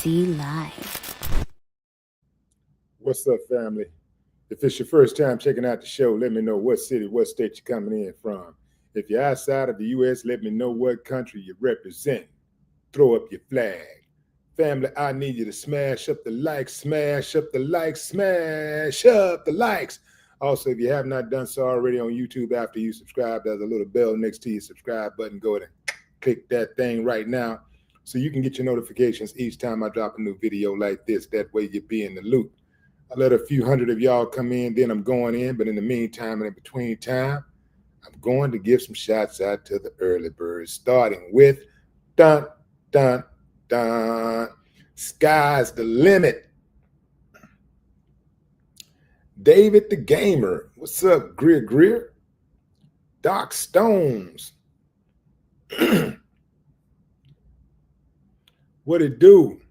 KC Live. What's up, family? If it's your first time checking out the show, let me know what city, what state you're coming in from. If you're outside of the U.S., let me know what country you represent. Throw up your flag. Family, I need you to smash up the likes, smash up the likes, smash up the likes. Also, if you have not done so already on YouTube, after you subscribe, there's a little bell next to your subscribe button. Go ahead and click that thing right now so you can get your notifications each time I drop a new video like this. That way you'll be in the loop. I let a few hundred of y'all come in, then I'm going in. But in the meantime and in between time, I'm going to give some shots out to the early birds, starting with dun, dun, dun. Sky's the limit. David the Gamer. What's up, Greer Greer? Doc Stones. What it do?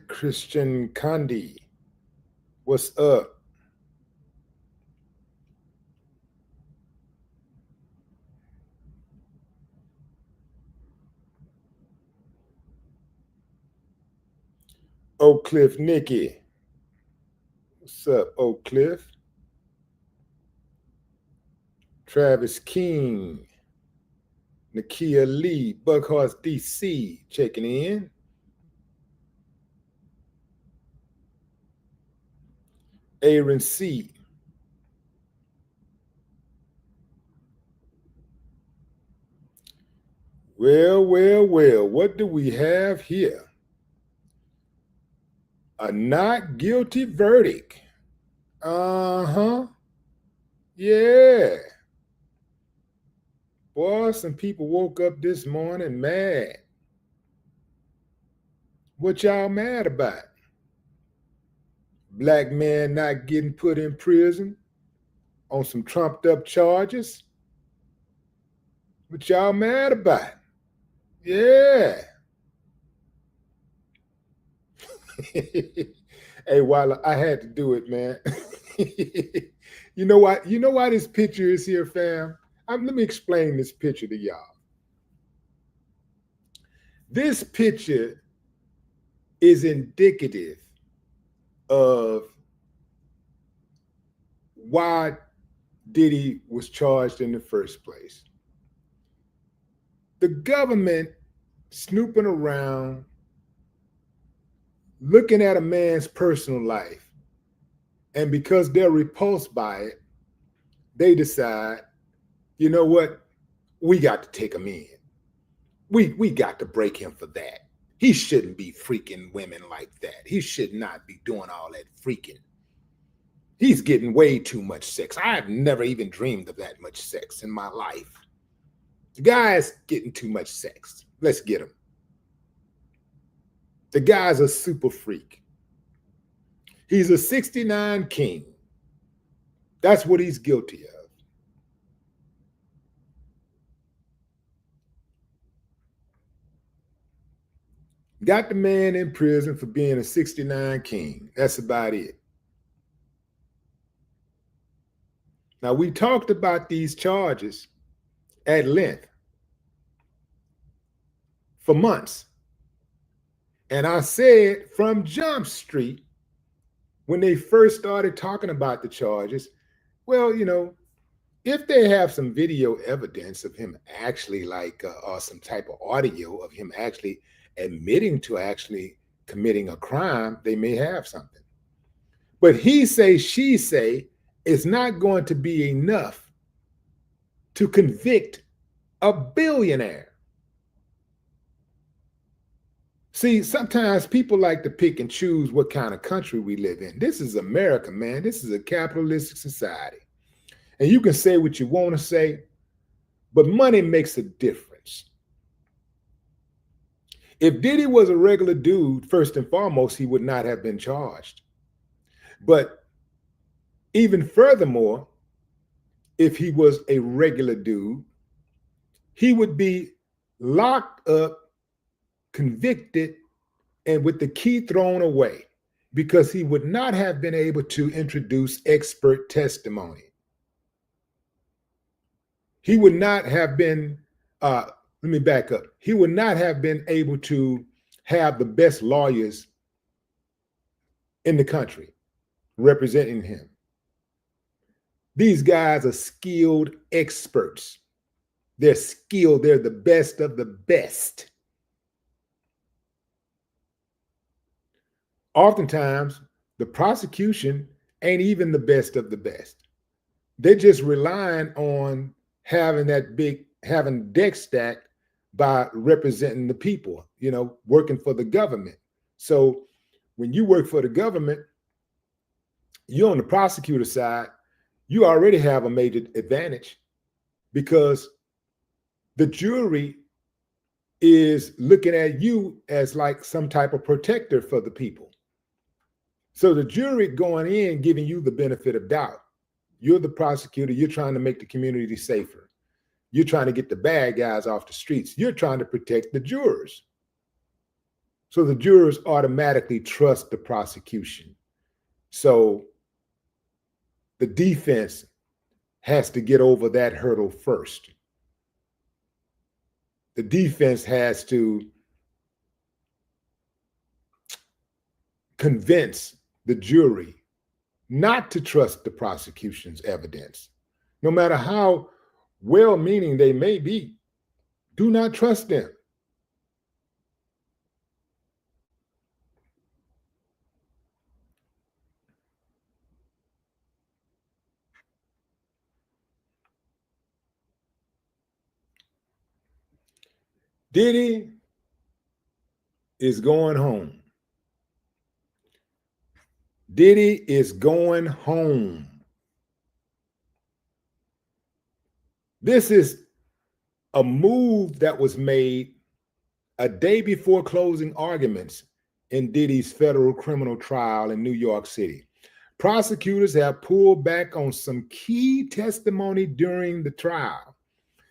Christian Condi. What's up? Oak Cliff Nikki. What's up, Oak Cliff? Travis King. Nakia Lee, Buckhorse DC, checking in. Aaron C. Well, what do we have here? A not guilty verdict. Uh-huh. Yeah. Boy, some people woke up this morning mad. What y'all mad about? Black man not getting put in prison on some trumped up charges? What y'all mad about? Yeah. Hey, Walla, I had to do it, man. You know why this picture is here, fam? Let me explain this picture to y'all. This picture is indicative of why Diddy was charged in the first place. The government snooping around, looking at a man's personal life, and because they're repulsed by it, they decide, you know what? We got to take him in. We got to break him for that. He shouldn't be freaking women like that. He should not be doing all that freaking. He's getting way too much sex. I've never even dreamed of that much sex in my life. The guy's getting too much sex. Let's get him. The guy's a super freak. He's a 69 king. That's what he's guilty of. Got the man in prison for being a 69 king. That's about it. Now, we talked about these charges at length for months. And I said from Jump Street, when they first started talking about the charges, well, you know, if they have some video evidence of him actually or some type of audio of him actually admitting to actually committing a crime, they may have something. But he say, she say, it's not going to be enough to convict a billionaire. See, sometimes people like to pick and choose what kind of country we live in. This is America, man. This is a capitalistic society. And you can say what you want to say, but money makes a difference. If Diddy was a regular dude, first and foremost, he would not have been charged. But even furthermore, if he was a regular dude, he would be locked up, convicted, and with the key thrown away because he would not have been able to introduce expert testimony. He would not have been, let me back up. He would not have been able to have the best lawyers in the country representing him. These guys are skilled experts. They're skilled. They're the best of the best. Oftentimes, the prosecution ain't even the best of the best. They're just relying on having deck stacked by representing the people, working for the government. So when you work for the government, you're on the prosecutor side, you already have a major advantage because the jury is looking at you as like some type of protector for the people. So the jury going in, giving you the benefit of doubt. You're the prosecutor. You're trying to make the community safer. You're trying to get the bad guys off the streets. You're trying to protect the jurors. So the jurors automatically trust the prosecution. So the defense has to get over that hurdle first. The defense has to convince the jury not to trust the prosecution's evidence. No matter how well-meaning they may be, do not trust them. Diddy is going home. Diddy is going home. This is a move that was made a day before closing arguments in Diddy's federal criminal trial in New York City. Prosecutors have pulled back on some key testimony during the trial,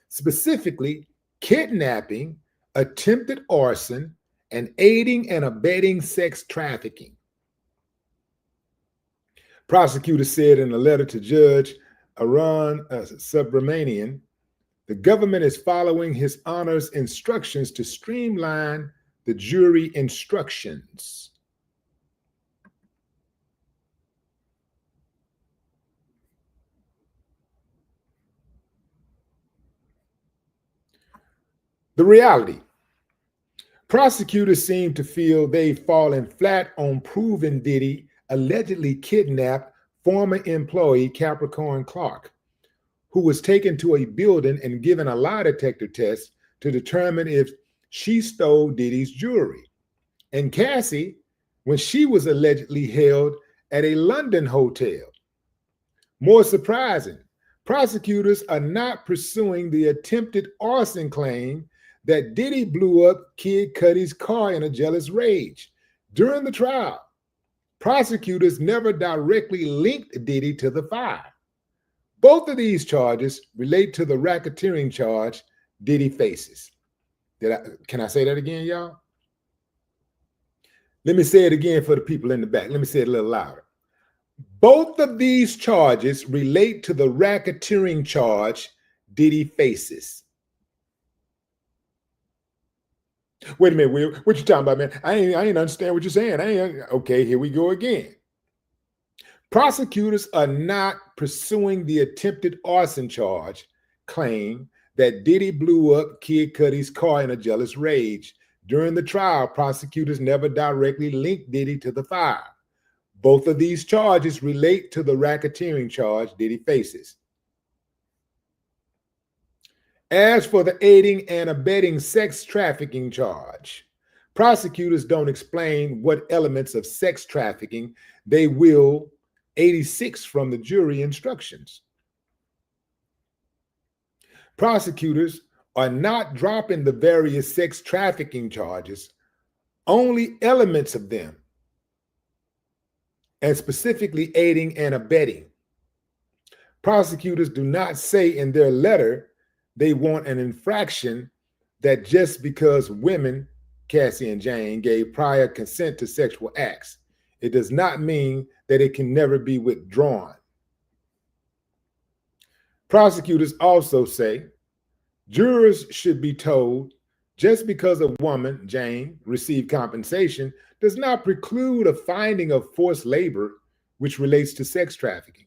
specifically kidnapping, attempted arson, and aiding and abetting sex trafficking. Prosecutors said in a letter to Judge ARSON S3X, the government is following His Honor's instructions to streamline the jury instructions. The reality. Prosecutors seem to feel they've fallen flat on proving Diddy allegedly kidnapped former employee Capricorn Clark, who was taken to a building and given a lie detector test to determine if she stole Diddy's jewelry. And Cassie, when she was allegedly held at a London hotel. More surprising, prosecutors are not pursuing the attempted arson claim that Diddy blew up Kid Cudi's car in a jealous rage. During the trial, prosecutors never directly linked Diddy to the fire. Both of these charges relate to the racketeering charge Diddy faces. Can I say that again, y'all? Let me say it again for the people in the back. Let me say it a little louder. Both of these charges relate to the racketeering charge Diddy faces. Wait a minute, Will. What you talking about, man? I ain't understand what you're saying. Okay, here we go again. Prosecutors are not pursuing the attempted arson charge claim that Diddy blew up Kid Cudi's car in a jealous rage. During the trial, prosecutors never directly linked Diddy to the fire. Both of these charges relate to the racketeering charge Diddy faces. As for the aiding and abetting sex trafficking charge, prosecutors don't explain what elements of sex trafficking they will 86 from the jury instructions. Prosecutors are not dropping the various sex trafficking charges, only elements of them, and specifically aiding and abetting. Prosecutors do not say in their letter they want an infraction that just because women, Cassie and Jane, gave prior consent to sexual acts, it does not mean that it can never be withdrawn. Prosecutors also say jurors should be told just because a woman, Jane, received compensation does not preclude a finding of forced labor which relates to sex trafficking.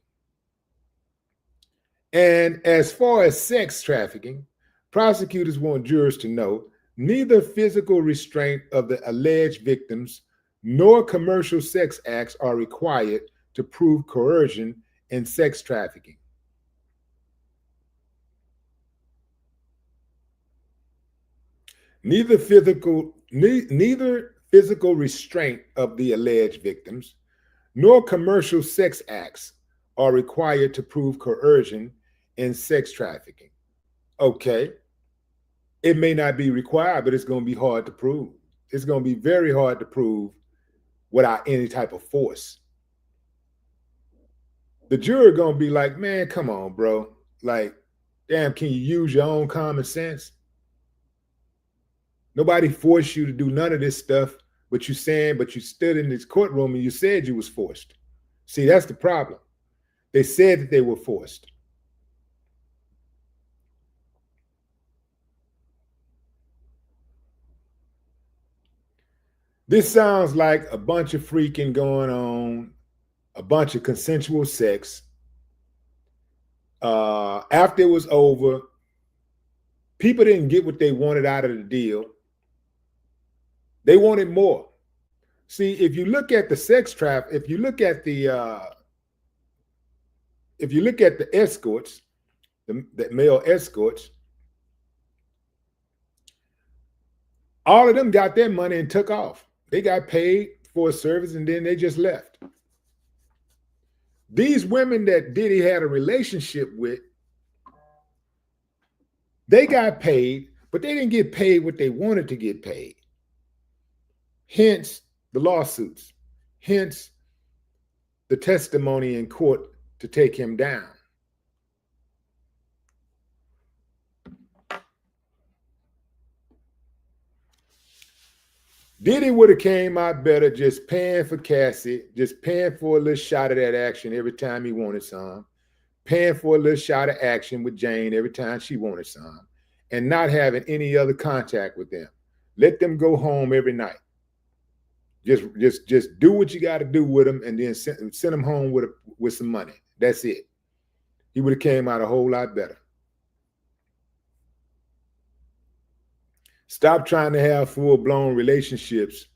And as far as sex trafficking, prosecutors want jurors to know neither physical restraint of the alleged victims nor commercial sex acts are required to prove coercion in sex trafficking. Neither physical restraint of the alleged victims nor commercial sex acts are required to prove coercion in sex trafficking. Okay, it may not be required, but it's going to be hard to prove. It's going to be very hard to prove without any type of force. The juror going to be like, man, come on, bro. Like, damn, can you use your own common sense? Nobody forced you to do none of this stuff, but you stood in this courtroom and you said you was forced. See, that's the problem. They said that they were forced. This sounds like a bunch of freaking going on, a bunch of consensual sex. After it was over, people didn't get what they wanted out of the deal. They wanted more. See, if you look at the sex trap, if you look at the escorts, the male escorts, all of them got their money and took off. They got paid for a service and then they just left. These women that Diddy had a relationship with, they got paid, but they didn't get paid what they wanted to get paid. Hence the lawsuits, hence the testimony in court to take him down. Diddy would have came out better just paying for Cassie, just paying for a little shot of that action every time he wanted some, paying for a little shot of action with Jane every time she wanted some, and not having any other contact with them. Let them go home every night. Just do what you got to do with them, and then send them home with some money. That's it. He would have came out a whole lot better. Stop trying to have full-blown relationships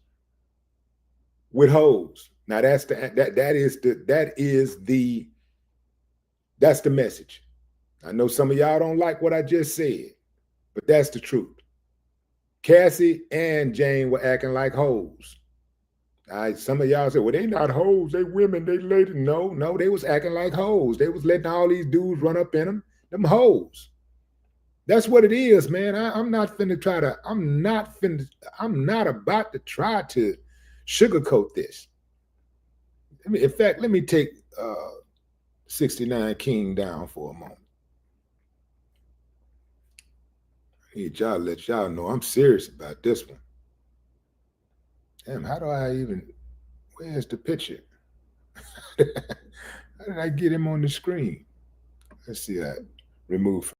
with hoes. Now that's the message. I know some of y'all don't like what I just said, but that's the truth. Cassie and Jane were acting like hoes. Some of y'all say, well, they not hoes, they women, they ladies. No, they was acting like hoes. They was letting all these dudes run up in them hoes. That's what it is, man. I'm not about to try to sugarcoat this. In fact, let me take 69 King down for a moment. I need y'all to let y'all know I'm serious about this one. Damn, how do I where's the picture? How did I get him on the screen? Let's see that. Remove.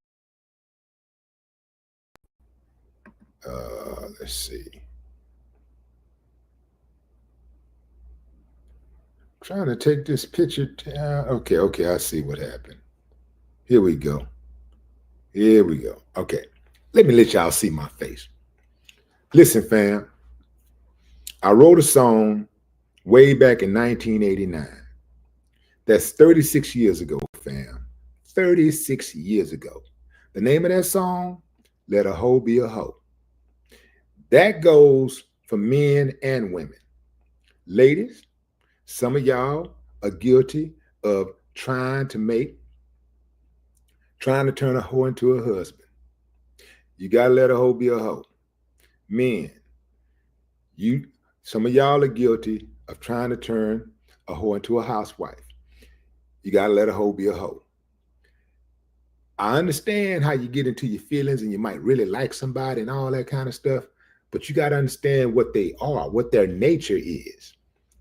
Let's see. Trying to take this picture down. Okay, I see what happened. Here we go. Okay, let me let y'all see my face. Listen, fam. I wrote a song way back in 1989. That's 36 years ago, fam. 36 years ago. The name of that song, Let a Hoe Be a Hoe. That goes for men and women. Ladies, some of y'all are guilty of trying to turn a hoe into a husband. You got to let a hoe be a hoe. Men, some of y'all are guilty of trying to turn a hoe into a housewife. You got to let a hoe be a hoe. I understand how you get into your feelings and you might really like somebody and all that kind of stuff, but you got to understand what they are, what their nature is.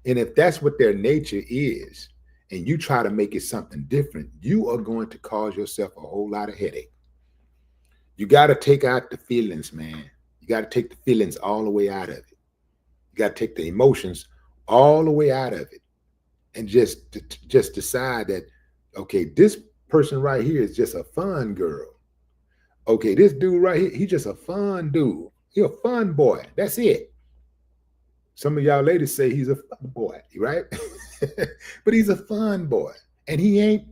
And if that's what their nature is, and you try to make it something different, you are going to cause yourself a whole lot of headache. You got to take out the feelings, man. You got to take the feelings all the way out of it. You got to take the emotions all the way out of it, and just decide that, okay, this person right here is just a fun girl. Okay, this dude right here, he's just a fun dude. He's a fun boy. That's it. Some of y'all ladies say he's a fun boy, right? But he's a fun boy, and he ain't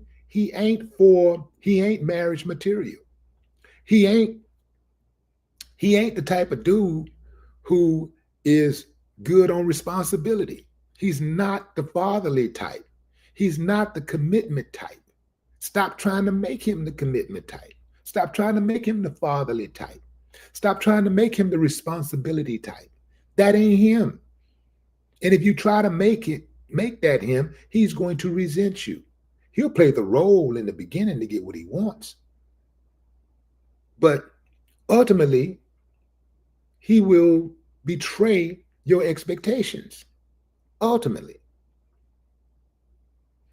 marriage material. He ain't the type of dude who is good on responsibility. He's not the fatherly type. He's not the commitment type. Stop trying to make him the commitment type. Stop trying to make him the fatherly type. Stop trying to make him the responsibility type. That ain't him. And if you try to make that him, he's going to resent you. He'll play the role in the beginning to get what he wants. But ultimately, he will betray your expectations. Ultimately.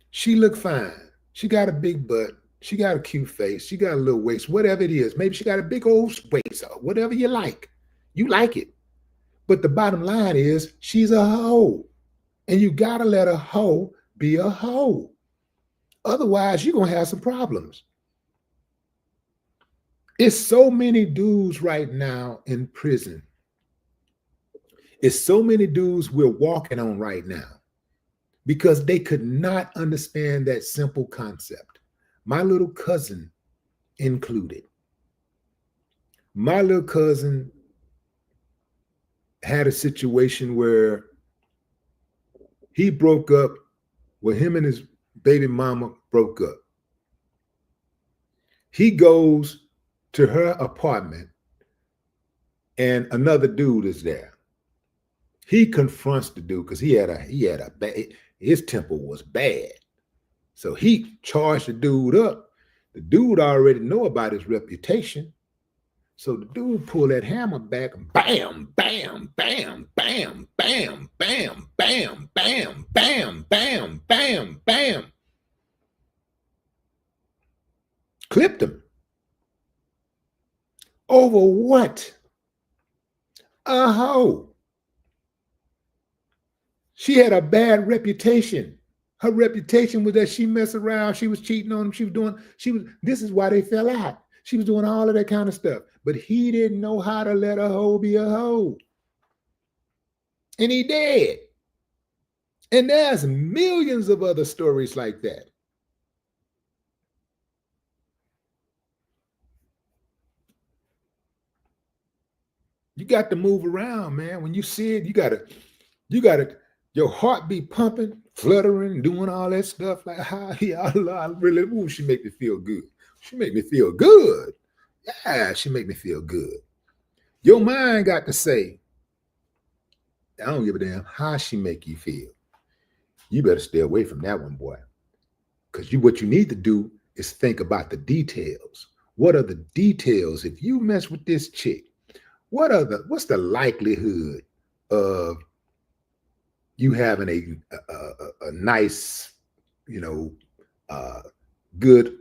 She look fine. She got a big butt. She got a cute face. She got a little waist, whatever it is. Maybe she got a big old waist, or whatever you like. You like it. But the bottom line is she's a hoe. And you got to let a hoe be a hoe. Otherwise, you're going to have some problems. It's so many dudes right now in prison. It's so many dudes we're walking on right now because they could not understand that simple concept. My little cousin included. My little cousin had a situation where he broke up, well, him and his baby mama broke up. He goes to her apartment and another dude is there. He confronts the dude because he had a bad, his temper was bad. So he charged the dude up. The dude already know about his reputation. So the dude pulled that hammer back and bam, bam, bam, bam, bam, bam, bam, bam, bam, bam, bam, bam. Clipped him. Over what? A hoe. She had a bad reputation. Her reputation was that she messed around. She was cheating on him. This is why they fell out. She was doing all of that kind of stuff. But he didn't know how to let a hoe be a hoe. And he did. And there's millions of other stories like that. You got to move around, man. When you see it, you gotta, your heart be pumping, fluttering, doing all that stuff. Like, I really, ooh, she make me feel good. She make me feel good. Yeah, she make me feel good. Your mind got to say, I don't give a damn how she make you feel. You better stay away from that one, boy. Because what you need to do is think about the details. What are the details? If you mess with this chick, what's the likelihood of you having a nice, good,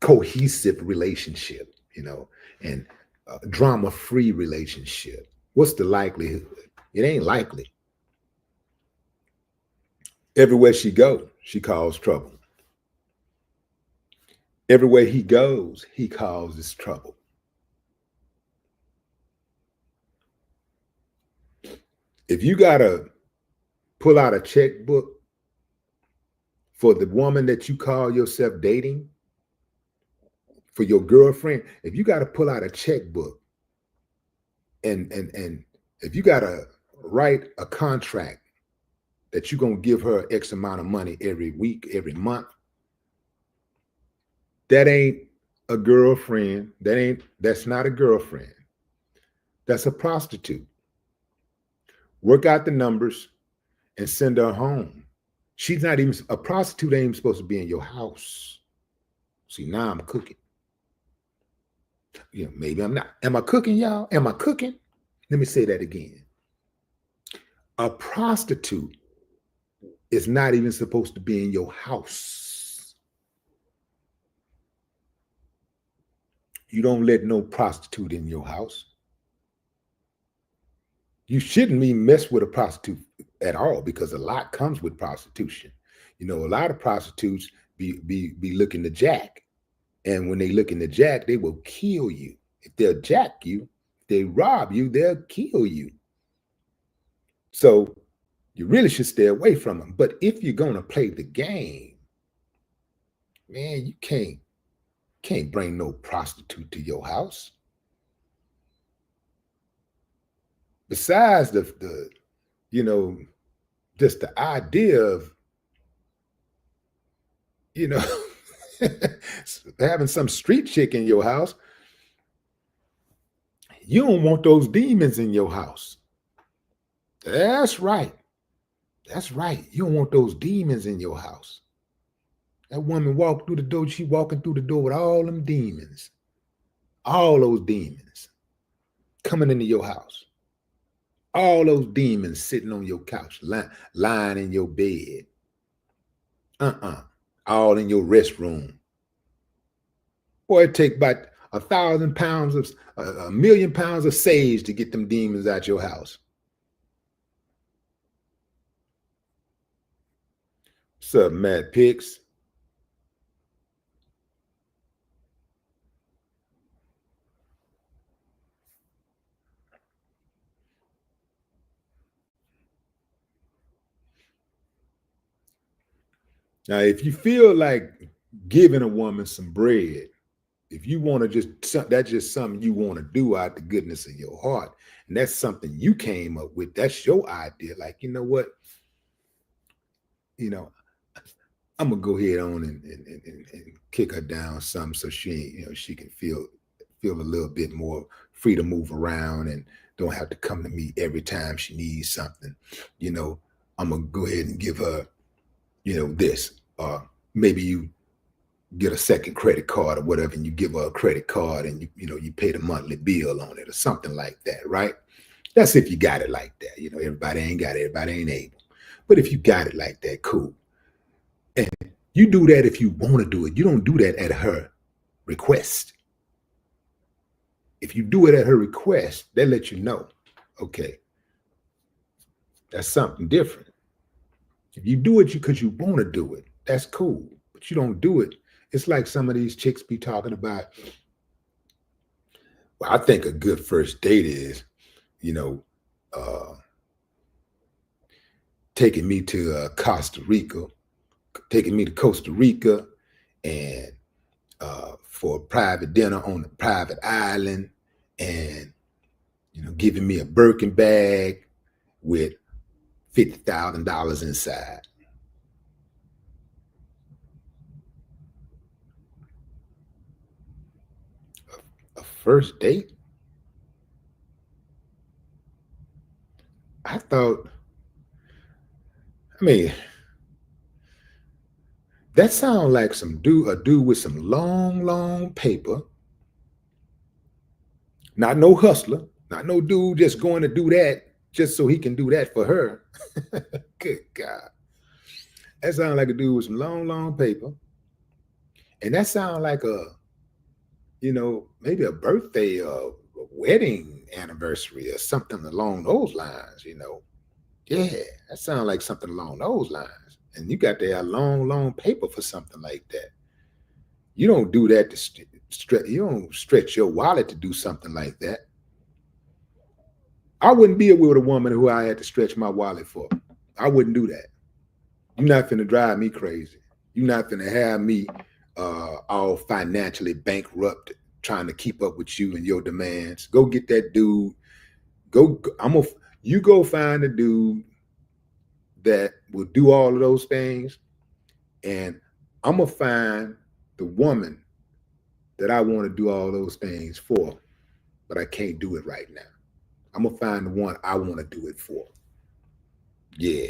cohesive relationship, and a drama-free relationship? What's the likelihood? It ain't likely. Everywhere she goes, she causes trouble. Everywhere he goes, he causes trouble. If you got to pull out a checkbook for the woman that you call yourself dating, for your girlfriend, if you got to pull out a checkbook and if you got to write a contract that you're going to give her X amount of money every week, every month, that ain't a girlfriend. That's not a girlfriend. That's a prostitute. Work out the numbers and send her home. She's not even, a prostitute ain't even supposed to be in your house. See, now I'm cooking. Maybe I'm not. Am I cooking, y'all? Am I cooking? Let me say that again. A prostitute It's not even supposed to be in your house. You don't let no prostitute in your house. You shouldn't even mess with a prostitute at all, because a lot comes with prostitution. You know, a lot of prostitutes be looking to jack. And when they looking to jack, they will kill you. If they'll jack you, if they rob you, they'll kill you. So you really should stay away from them. But if you're gonna play the game, man, you can't bring no prostitute to your house. Besides the you know, just the idea of, you know, having some street chick in your house, you don't want those demons in your house. That's right. That's right. You don't want those demons in your house. That woman walked through the door, she walking through the door with all them demons. All those demons coming into your house. All those demons sitting on your couch, lying in your bed. All in your restroom. Boy, it take about 1,000 pounds of, 1,000,000 pounds of sage to get them demons out your house. What's up, Matt Picks? Now, if you feel like giving a woman some bread, if you want to that's just something you want to do out the goodness of your heart, and that's something you came up with, that's your idea. Like, you know what? You know, I'm gonna go ahead on and kick her down some, so she can feel a little bit more free to move around and don't have to come to me every time she needs something. You know, I'm gonna go ahead and give her, this, or maybe you get a second credit card or whatever, and you give her a credit card, and you pay the monthly bill on it or something like that, right? That's if you got it like that. Everybody ain't got it, everybody ain't able. But if you got it like that, cool. And you do that if you want to do it. You don't do that at her request. If you do it at her request, they let you know, okay, that's something different. If you do it because you want to do it, that's cool. But you don't do it. It's like some of these chicks be talking about, well, I think a good first date is, taking me to Costa Rica, and for a private dinner on a private island, and giving me a Birkin bag with $50,000 inside. A first date? I mean, that sounds like a dude with some long paper. Not no hustler, not no dude just going to do that just so he can do that for her. Good God. That sounds like a dude with some long paper. And that sounds like maybe a birthday or a wedding anniversary or something along those lines, Yeah, that sounds like something along those lines. And you got to have long paper for something like that. You don't do that to stretch. You don't stretch your wallet to do something like that. I wouldn't be with a woman who I had to stretch my wallet for. I wouldn't do that. You're not finna drive me crazy. You're not finna have me all financially bankrupt trying to keep up with you and your demands. Go get that dude. You go find a dude that will do all of those things, and I'm gonna find the woman that I want to do all those things for, but I can't do it right now. I'm gonna find the one I want to do it for. Yeah.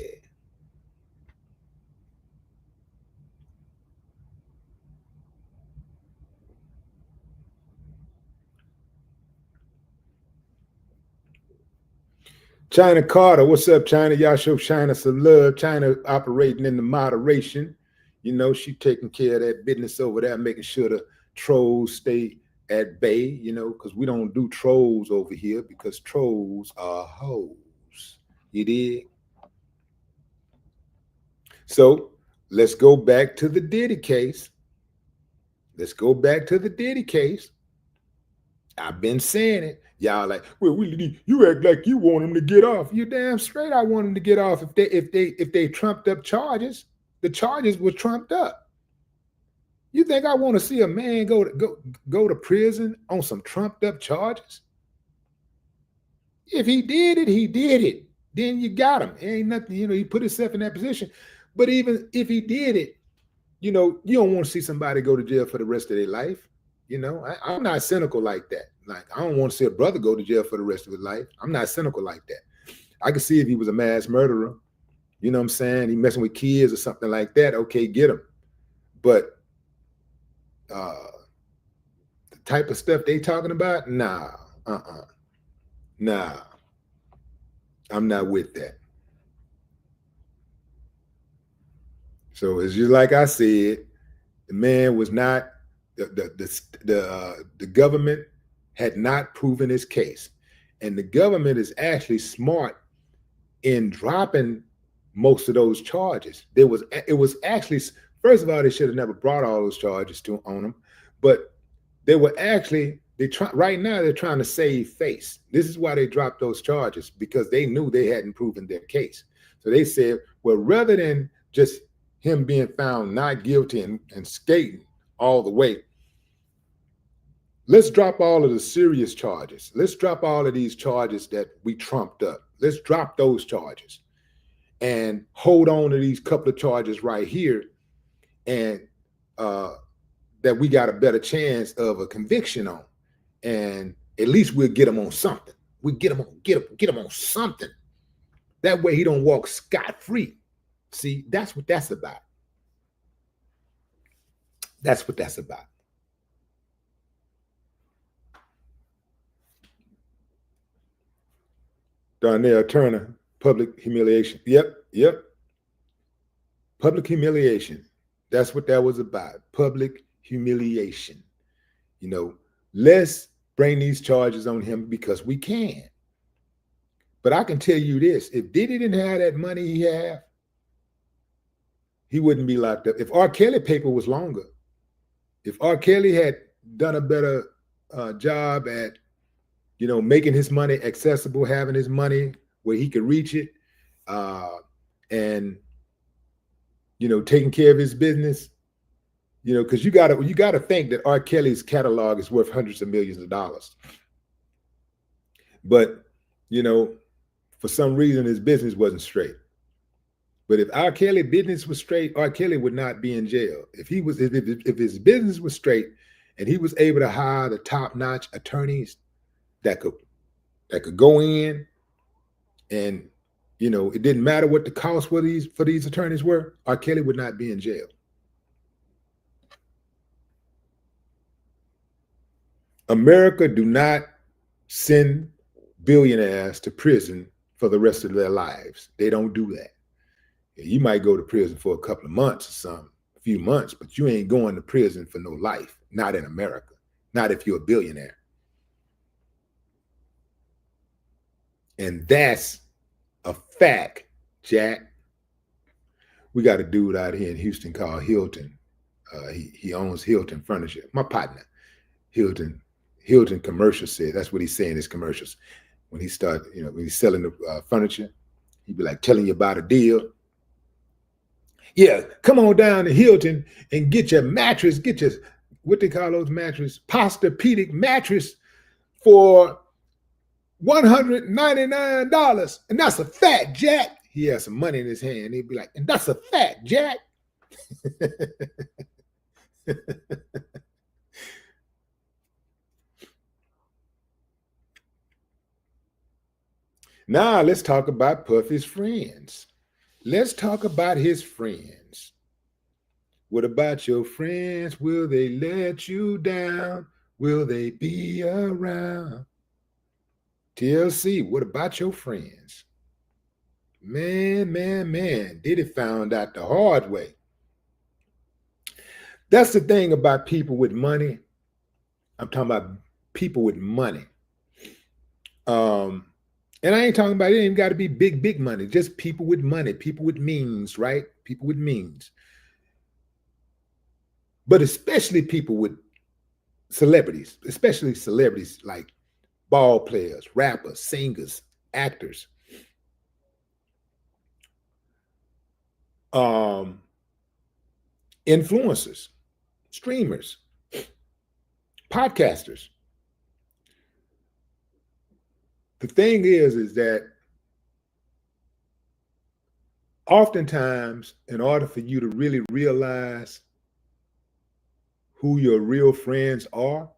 China Carter, what's up, China? Y'all show China some love. China operating in the moderation. You know, she taking care of that business over there, making sure the trolls stay at bay, you know, because we don't do trolls over here because trolls are hoes. You dig? So let's go back to the Diddy case. Let's go back to the Diddy case. I've been saying it. Y'all like, well, you act like you want him to get off. You damn straight I want him to get off. If they trumped up charges, the charges were trumped up. You think I want to see a man go to prison on some trumped up charges? If he did it, he did it. Then you got him. It ain't nothing, you know, he put himself in that position. But even if he did it, you know, you don't want to see somebody go to jail for the rest of their life. You know, I'm not cynical like that. Like, I don't want to see a brother go to jail for the rest of his life. I'm not cynical like that. I could see if he was a mass murderer, you know what I'm saying? He messing with kids or something like that. Okay, get him. But the type of stuff they talking about, nah, nah. I'm not with that. So it's just like I said, the man was not, the government had not proven his case. And the government is actually smart in dropping most of those charges. It was actually, first of all, they should have never brought all those charges on them, but they were actually, right now they're trying to save face. This is why they dropped those charges, because they knew they hadn't proven their case. So they said, well, rather than just him being found not guilty and skating all the way, let's drop all of the serious charges. Let's drop all of these charges that we trumped up. Let's drop those charges and hold on to these couple of charges right here, and that we got a better chance of a conviction on. And at least we'll get him on something. We get him on something. That way he don't walk scot-free. See, that's what that's about. That's what that's about. Darnell Turner, public humiliation. Yep. Public humiliation. That's what that was about. Public humiliation. You know, let's bring these charges on him because we can. But I can tell you this, if Diddy didn't have that money he had, he wouldn't be locked up. If R. Kelly paper was longer, if R. Kelly had done a better job at, you know, making his money accessible, having his money where he could reach it, and, you know, taking care of his business, you know, because you gotta think that R. Kelly's catalog is worth hundreds of millions of dollars. But, you know, for some reason his business wasn't straight. But if R. Kelly business was straight, R. Kelly would not be in jail. If his business was straight and he was able to hire the top-notch attorneys that could go in, and, you know, it didn't matter what the cost for these attorneys were, R. Kelly would not be in jail. America do not send billionaires to prison for the rest of their lives. They don't do that. You might go to prison for a couple of months or a few months, but you ain't going to prison for no life. Not in America. Not if you're a billionaire. And that's a fact, Jack. We got a dude out here in Houston called Hilton. He owns Hilton Furniture. My partner, Hilton Commercial said. That's what he's saying in his commercials. When he started, you know, when he's selling the furniture, he'd be like telling you about a deal. Yeah, come on down to Hilton and get your mattress, get your, what they call those mattresses, Posturepedic mattress for $199. And that's a fact, Jack. He has some money in his hand. He'd be like, and that's a fact, Jack. Now let's talk about Puffy's friends. Let's talk about his friends. What about your friends? Will they let you down? Will they be around? TLC, what about your friends? Man, Diddy found out the hard way. That's the thing about people with money. I'm talking about people with money. And I ain't talking about, it ain't got to be big money, just people with money, people with means, right? People with means. But especially people with celebrities, especially celebrities like ball players, rappers, singers, actors. Influencers, streamers, podcasters. The thing is that oftentimes, in order for you to really realize who your real friends are,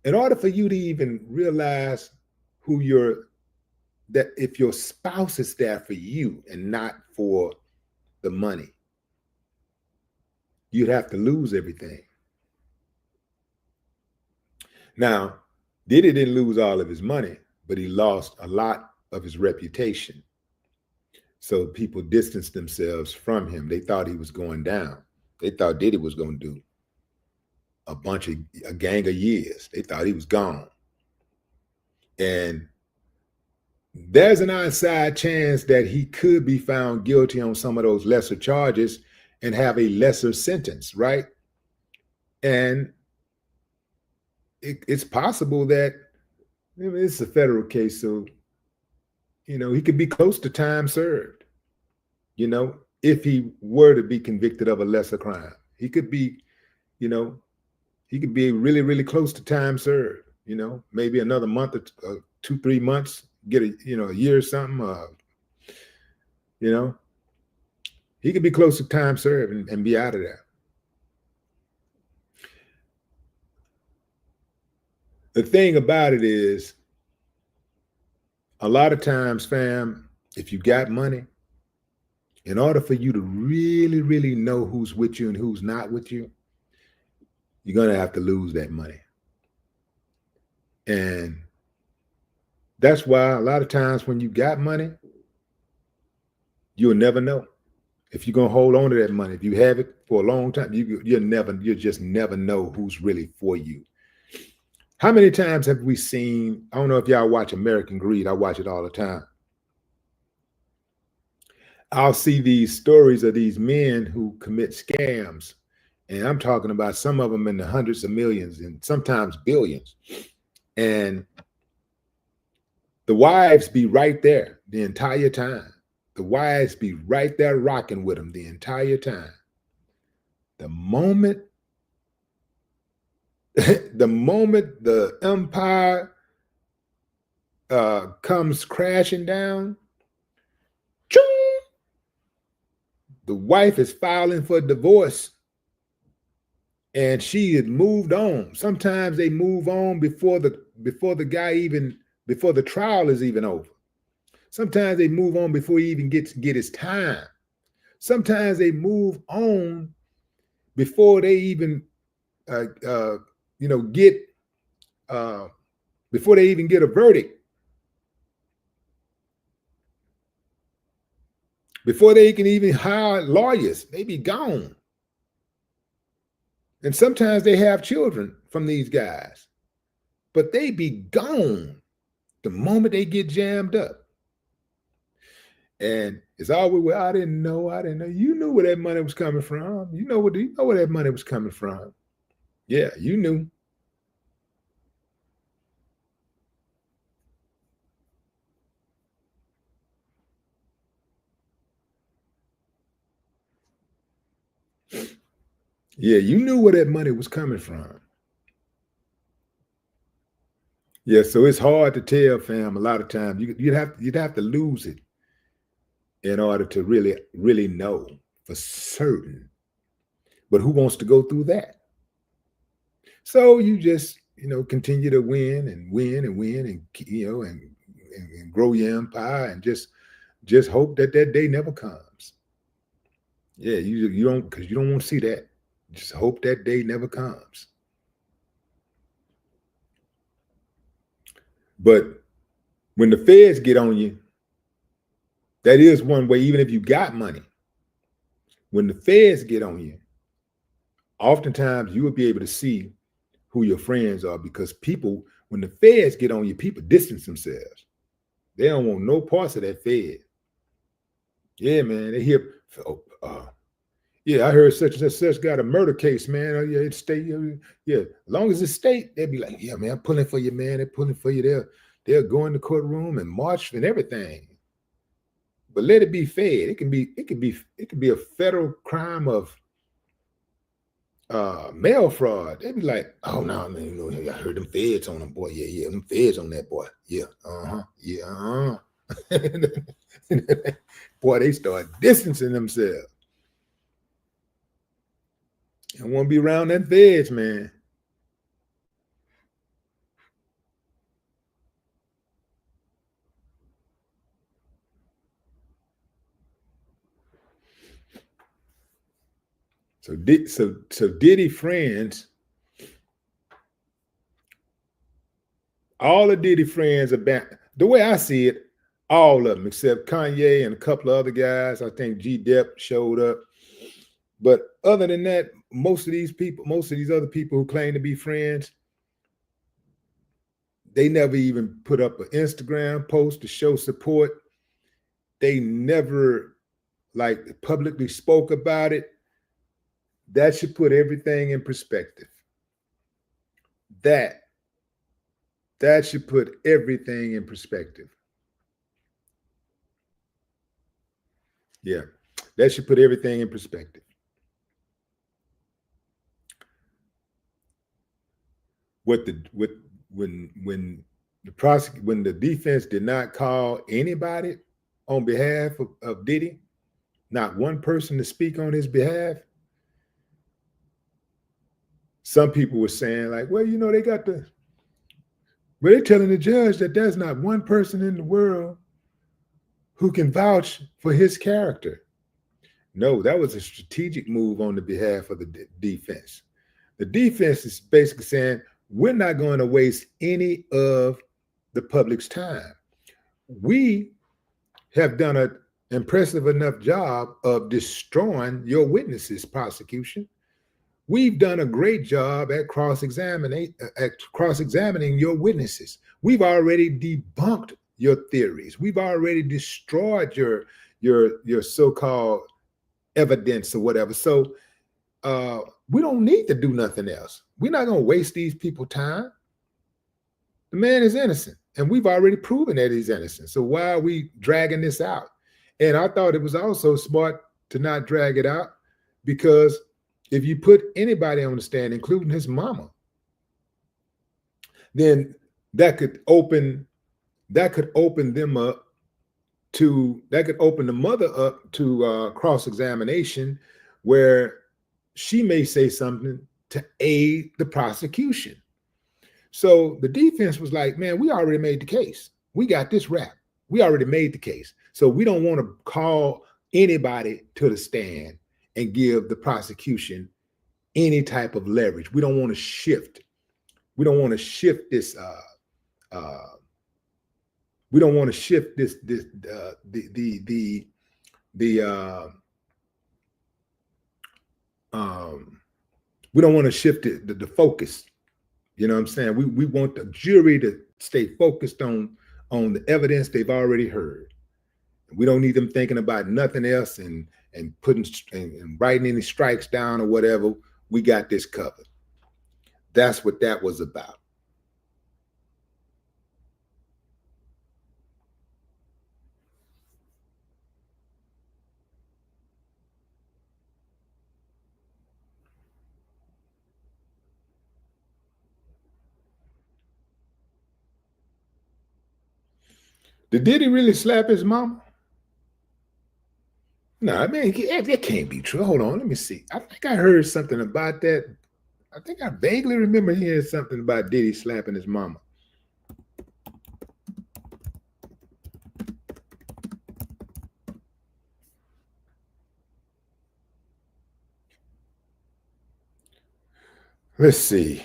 in order for you to even realize that if your spouse is there for you and not for the money, you'd have to lose everything. Now, Diddy didn't lose all of his money, but he lost a lot of his reputation. So people distanced themselves from him. They thought he was going down. They thought Diddy was going to do a gang of years. They thought he was gone. And there's an outside chance that he could be found guilty on some of those lesser charges and have a lesser sentence, right? And it's possible that, I mean, it's a federal case, so, he could be close to time served, if he were to be convicted of a lesser crime. He could be, he could be really, really close to time served, maybe another month or 2-3 months, get a year or something, he could be close to time served and be out of there. The thing about it is, a lot of times, fam, if you got money, in order for you to really, really know who's with you and who's not with you, you're going to have to lose that money. And that's why a lot of times when you got money, you'll never know. If you're going to hold on to that money, if you have it for a long time, you'll just never know who's really for you. How many times have we seen, I don't know if y'all watch American Greed, I watch it all the time. I'll see these stories of these men who commit scams, and I'm talking about some of them in the hundreds of millions and sometimes billions. And the wives be right there the entire time. The wives be right there rocking with them the entire time. The moment the empire comes crashing down, the wife is filing for divorce and she had moved on. Sometimes they move on before the trial is even over. Sometimes they move on before he even get his time. Sometimes they move on before they even before they even get a verdict. Before they can even hire lawyers, they be gone. And sometimes they have children from these guys, but they be gone the moment they get jammed up. And it's always, well, I didn't know. You knew where that money was coming from. You know where that money was coming from. Yeah, you knew. Yeah, you knew where that money was coming from. Yeah, so it's hard to tell, fam. A lot of times you'd have to lose it in order to really, really know for certain. But who wants to go through that? So you just, continue to win and win and win and grow your empire and just hope that day never comes. Yeah, you don't, because you don't want to see that. Just hope that day never comes. But when the feds get on you, that is one way, even if you got money. When the feds get on you, oftentimes you will be able to see who your friends are, because people, when the feds get on you, people distance themselves. They don't want no parts of that fed. Yeah, man. They hear, yeah, I heard such and such got a murder case, man. Oh, yeah, it's state. Yeah, as long as it's state, they'll be like, yeah, man, I'm pulling for you, man. They're pulling for you. They'll go in the courtroom and march and everything. But let it be fed. It can be a federal crime of mail fraud. They'd be like, oh no, man, you know, I heard them feds on them, boy. Yeah, them feds on that boy. Yeah, boy, they start distancing themselves. I want to be around that feds, man. So Diddy friends, all the Diddy friends are back. The way I see it, all of them except Kanye and a couple of other guys. I think G Dep showed up. But other than that, most of these other people who claim to be friends, they never even put up an Instagram post to show support. They never like publicly spoke about it. That should put everything in perspective. That should put everything in perspective. Yeah, that should put everything in perspective. When the defense did not call anybody on behalf of Diddy, not one person to speak on his behalf, some people were saying like, well, you know, they're telling the judge that there's not one person in the world who can vouch for his character. No, that was a strategic move on the behalf of the defense. The defense is basically saying, we're not going to waste any of the public's time. We have done an impressive enough job of destroying your witnesses, prosecution. We've done a great job at cross-examining your witnesses. We've already debunked your theories. We've already destroyed your so-called evidence or whatever. So we don't need to do nothing else. We're not going to waste these people's time. The man is innocent, and we've already proven that he's innocent. So why are we dragging this out? And I thought it was also smart to not drag it out, because if you put anybody on the stand, including his mama, then that could open the mother up to cross-examination, where she may say something to aid the prosecution. So the defense was like, man, we already made the case. We got this wrapped. We already made the case. So we don't want to call anybody to the stand and give the prosecution any type of leverage. We don't want to shift. We don't want to shift this. We don't want to shift this. We don't want to shift the focus. You know what I'm saying? We want the jury to stay focused on the evidence they've already heard. We don't need them thinking about nothing else and putting and writing any strikes down or whatever. We got this covered. That's what that was about. Did Diddy really slap his mama? No, I mean, that can't be true. Hold on, let me see. I think I heard something about that. I think I vaguely remember hearing something about Diddy slapping his mama. Let's see.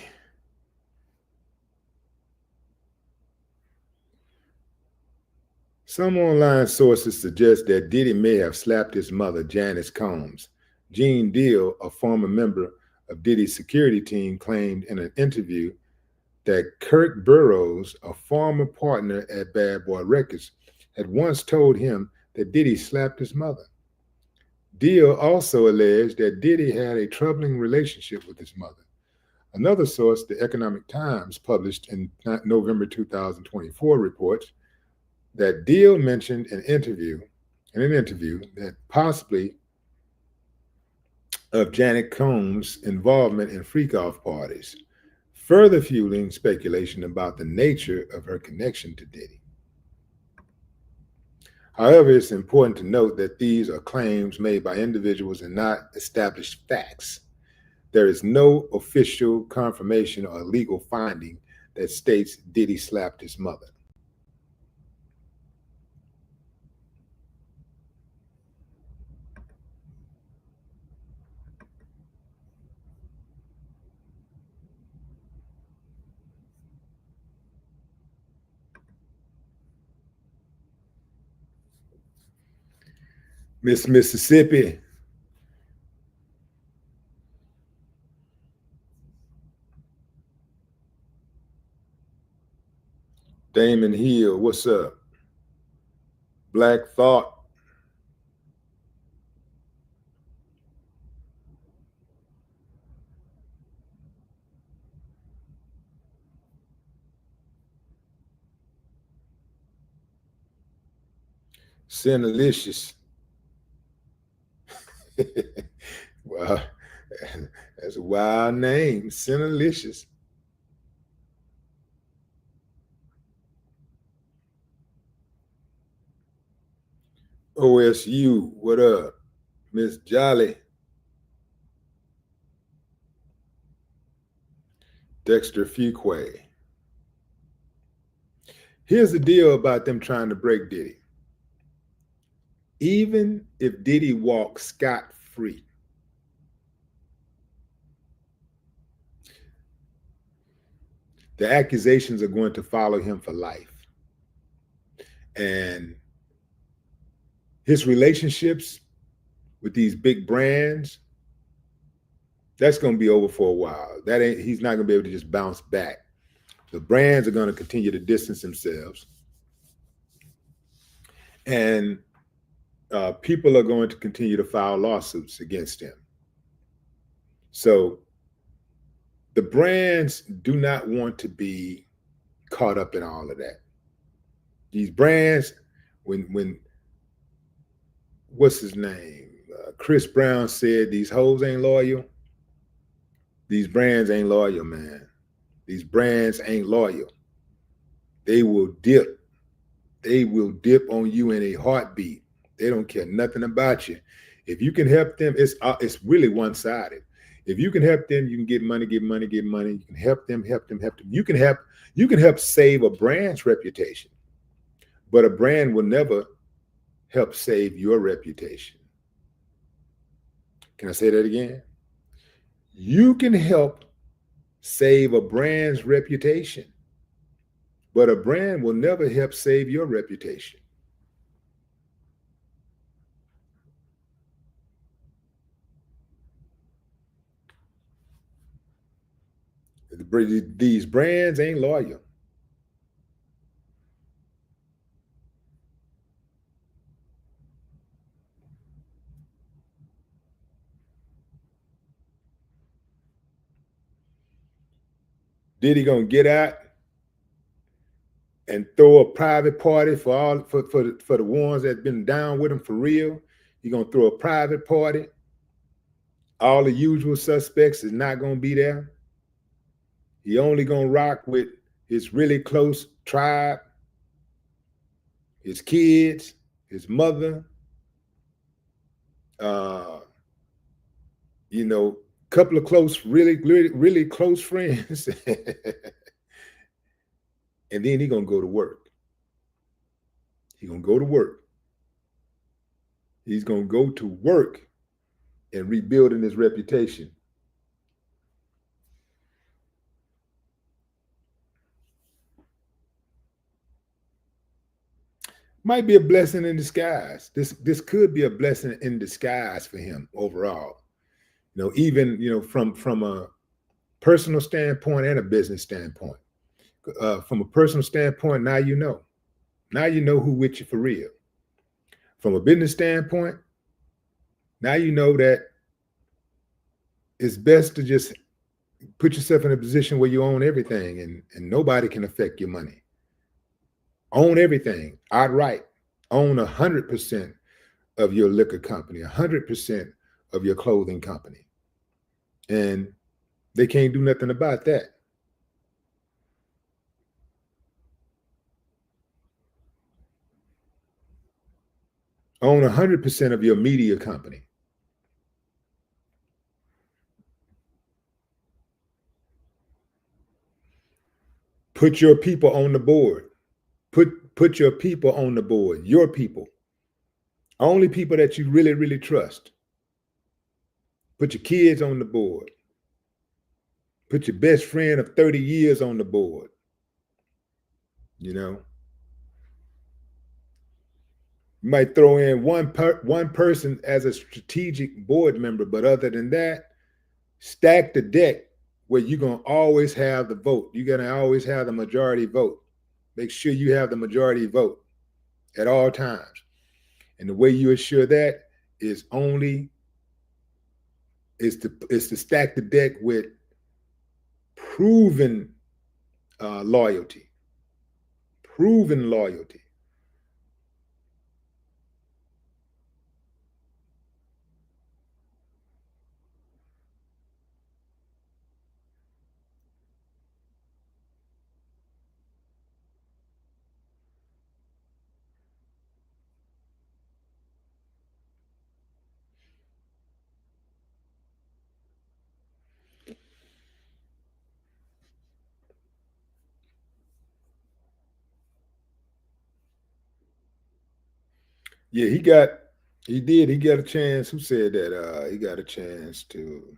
Some online sources suggest that Diddy may have slapped his mother, Janice Combs. Gene Deal, a former member of Diddy's security team, claimed in an interview that Kirk Burroughs, a former partner at Bad Boy Records, had once told him that Diddy slapped his mother. Deal also alleged that Diddy had a troubling relationship with his mother. Another source, the Economic Times, published in November 2024, reports that Deal mentioned in an interview that possibly of Janet Combs' involvement in freak-off parties, further fueling speculation about the nature of her connection to Diddy. However, it's important to note that these are claims made by individuals and not established facts. There is no official confirmation or legal finding that states Diddy slapped his mother. Miss Mississippi. Damon Hill, what's up? Black Thought. Sinalicious. Wow, that's a wild name, Sinalicious. OSU, what up? Miss Jolly. Dexter Fuquay. Here's the deal about them trying to break Diddy. Even if Diddy walks scot-free, the accusations are going to follow him for life. And his relationships with these big brands, that's going to be over for a while. He's not going to be able to just bounce back. The brands are going to continue to distance themselves. And people are going to continue to file lawsuits against him. So the brands do not want to be caught up in all of that. These brands, when what's his name? Chris Brown said these hoes ain't loyal. These brands ain't loyal, man. These brands ain't loyal. They will dip. They will dip on you in a heartbeat. They don't care nothing about you. If you can help them, it's really one-sided. If you can help them, you can get money, get money, get money. You can help them, help them, help them. You can help save a brand's reputation, but a brand will never help save your reputation. Can I say that again? You can help save a brand's reputation, but a brand will never help save your reputation. These brands ain't loyal. Diddy gonna get out and throw a private party for the ones that been down with him for real? He gonna throw a private party. All the usual suspects is not gonna be there. He only gonna rock with his really close tribe, his kids, his mother, couple of close, really close friends. And then he gonna go to work. He gonna go to work. He's gonna go to work and rebuilding his reputation. Might be a blessing in disguise. This could be a blessing in disguise for him overall. Even from a personal standpoint and a business standpoint. From a personal standpoint, now you know who with you for real. From a business standpoint, now you know that it's best to just put yourself in a position where you own everything and nobody can affect your money. Own everything outright. Own 100% of your liquor company, 100% of your clothing company. And they can't do nothing about that. Own 100% of your media company. Put your people on the board. Put your people on the board. Your people. Only people that you really, really trust. Put your kids on the board. Put your best friend of 30 years on the board. You might throw in one person as a strategic board member, but other than that, stack the deck where you're going to always have the vote. You're going to always have the majority vote. Make sure you have the majority vote at all times. And the way you assure that is to stack the deck with proven loyalty. Proven loyalty. Yeah, he got a chance. Who said that? He got a chance to.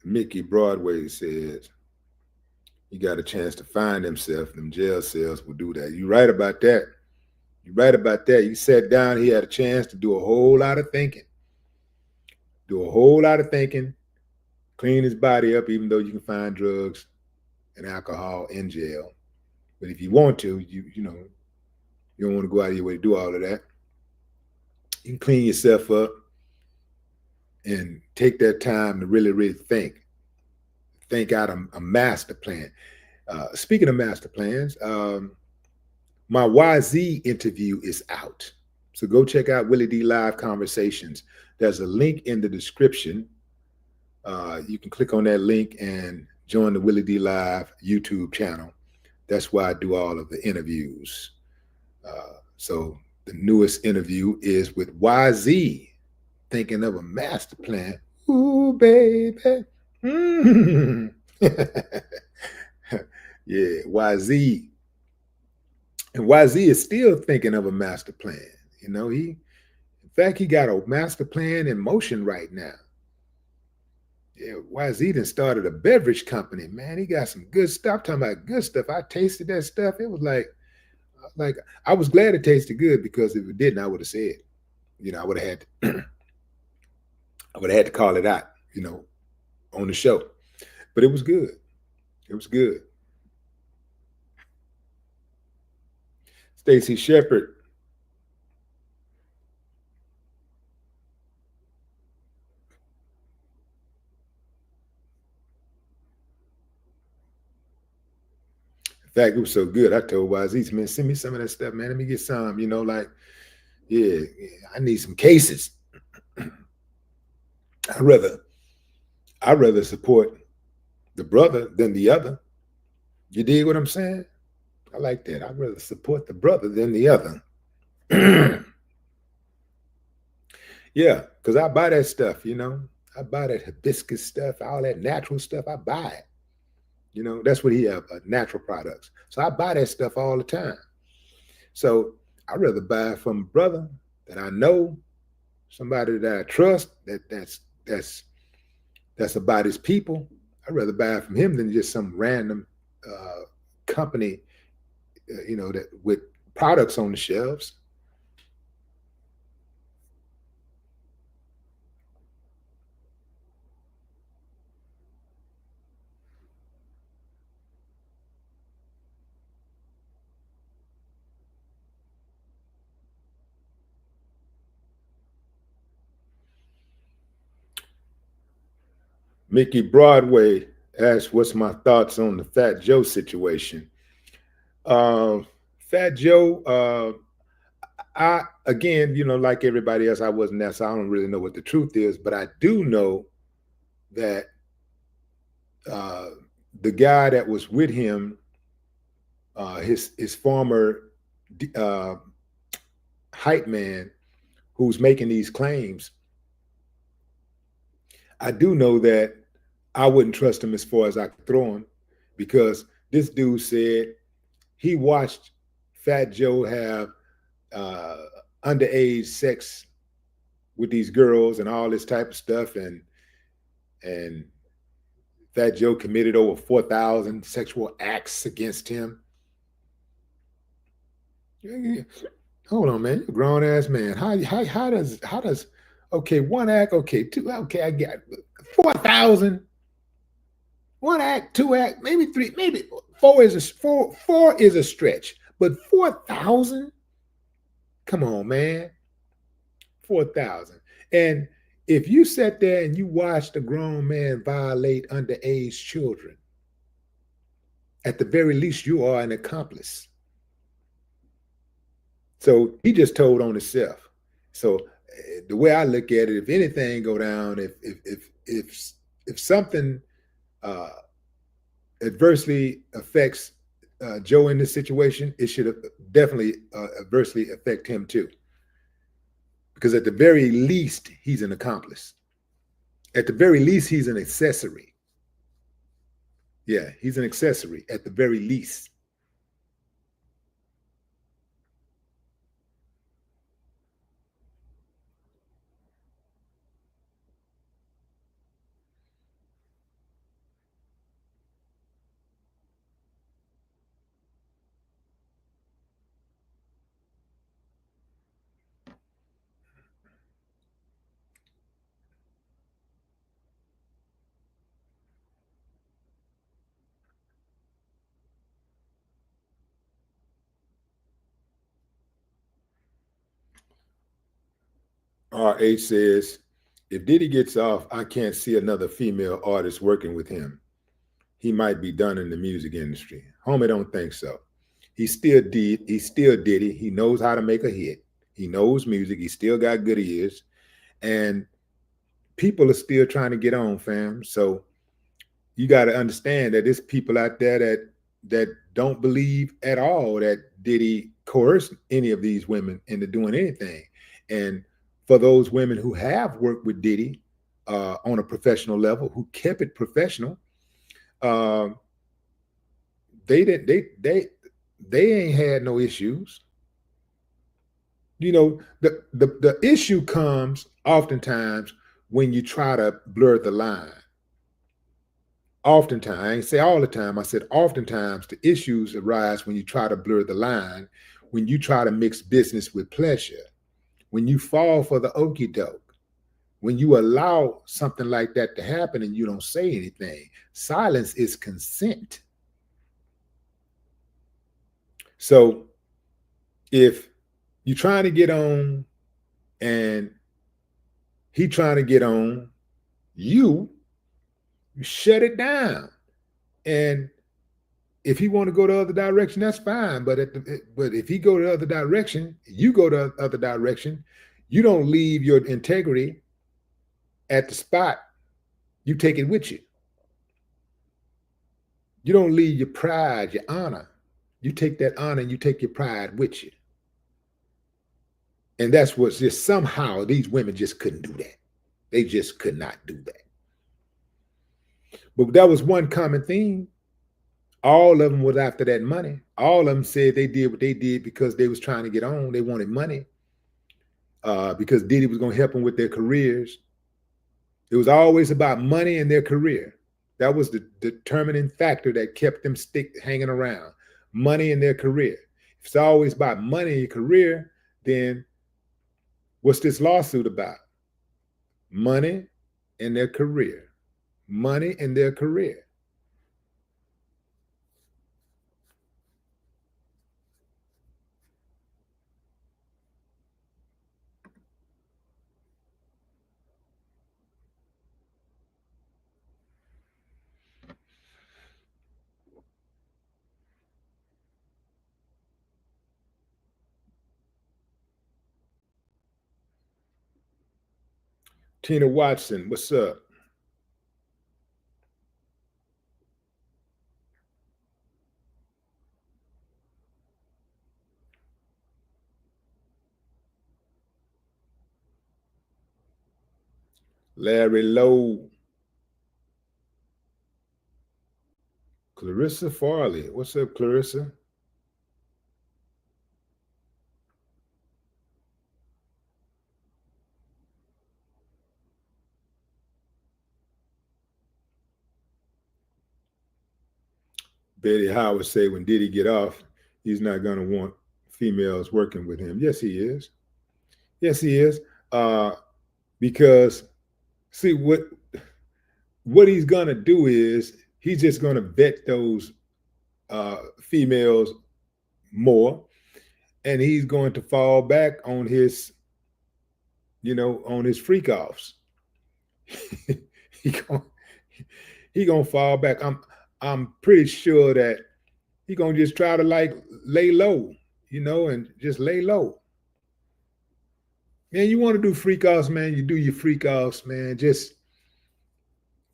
Mickey Broadway says he got a chance to find himself. Them jail cells will do that. You're right about that. You're right about that. You sat down, he had a chance to do a whole lot of thinking. Clean his body up, even though you can find drugs and alcohol in jail. But if you want to, you don't want to go out of your way to do all of that. You can clean yourself up and take that time to really, really think out a master plan. Speaking of master plans, my YZ interview is out. So go check out Willie D Live Conversations. There's a link in the description. You can click on that link and join the Willie D Live YouTube channel. That's why I do all of the interviews. So the newest interview is with YZ, thinking of a master plan. Ooh, baby. Mm. Yeah, YZ. And YZ is still thinking of a master plan. In fact, he got a master plan in motion right now. Yeah, YZ done started a beverage company, man. He got some good stuff. Talking about good stuff. I tasted that stuff. It was like I was glad it tasted good, because if it didn't, I would have said, I would have had to call it out, on the show. But it was good. It was good. Stacy Shepard. In fact, it was so good. I told YZ, man, send me some of that stuff, man. Let me get some, yeah, I need some cases. I'd rather support the brother than the other. You dig what I'm saying? I like that. I'd rather support the brother than the other. Yeah, because I buy that stuff, I buy that hibiscus stuff, all that natural stuff. I buy it. That's what he have, natural products. So I buy that stuff all the time. So I'd rather buy it from a brother that I know, somebody that I trust, that's about his people. I'd rather buy it from him than just some random company that with products on the shelves. Mickey Broadway asked, "What's my thoughts on the Fat Joe situation?" Fat Joe, I again, like everybody else, I wasn't there, so I don't really know what the truth is, but I do know that the guy that was with him, his former hype man, who's making these claims, I do know that I wouldn't trust him as far as I could throw him, because this dude said he watched Fat Joe have underage sex with these girls and all this type of stuff, and Fat Joe committed over 4,000 sexual acts against him. Hold on, man, you're a grown ass man. How does okay, one act, okay, two, okay, I got 4,000. One act, two act, maybe three, maybe four is a stretch, but 4,000? Come on, man. 4,000. And if you sat there and you watched a grown man violate underage children, at the very least, you are an accomplice. So he just told on himself. So the way I look at it, if anything go down, if something adversely affects Joe in this situation, it should definitely adversely affect him too. Because at the very least, he's an accomplice. At the very least, he's an accessory. Yeah, he's an accessory at the very least. RH says, if Diddy gets off, I can't see another female artist working with him. He might be done in the music industry. Homie, don't think so. He's still Diddy. He knows how to make a hit. He knows music. He still got good ears. And people are still trying to get on, fam. So you got to understand that there's people out there that don't believe at all that Diddy coerced any of these women into doing anything. And for those women who have worked with Diddy on a professional level, who kept it professional, they ain't had no issues. The issue comes oftentimes when you try to blur the line. Oftentimes, I ain't say all the time, I said oftentimes the issues arise when you try to blur the line, when you try to mix business with pleasure, when you fall for the okie doke, when you allow something like that to happen and you don't say anything. Silence is consent. So if you're trying to get on and he trying to get on you, shut it down. And if he want to go the other direction, that's fine. But if he go the other direction, you go the other direction, you don't leave your integrity at the spot. You take it with you. You don't leave your pride, your honor. You take that honor and you take your pride with you. And that's what's just somehow these women just couldn't do that. They just could not do that. But that was one common theme. All of them was after that money. All of them said they did what they did because they was trying to get on. They wanted money because Diddy was going to help them with their careers. It was always about money and their career. That was the determining factor that kept them hanging around. money in their career. If it's always about money in your career, then what's this lawsuit about? Money in their career. Money in their career. Tina Watson, what's up? Larry Lowe. Clarissa Farley. What's up, Clarissa? Betty Howard say when Diddy get off, he's not going to want females working with him. Yes, he is. Yes, he is. Because see what he's going to do is he's just going to vet those females more, and he's going to fall back on his, on his freak offs. he gonna fall back. I'm pretty sure that he gonna just try to lay low, and just lay low. Man, you want to do freak offs, man, you do your freak offs, man. Just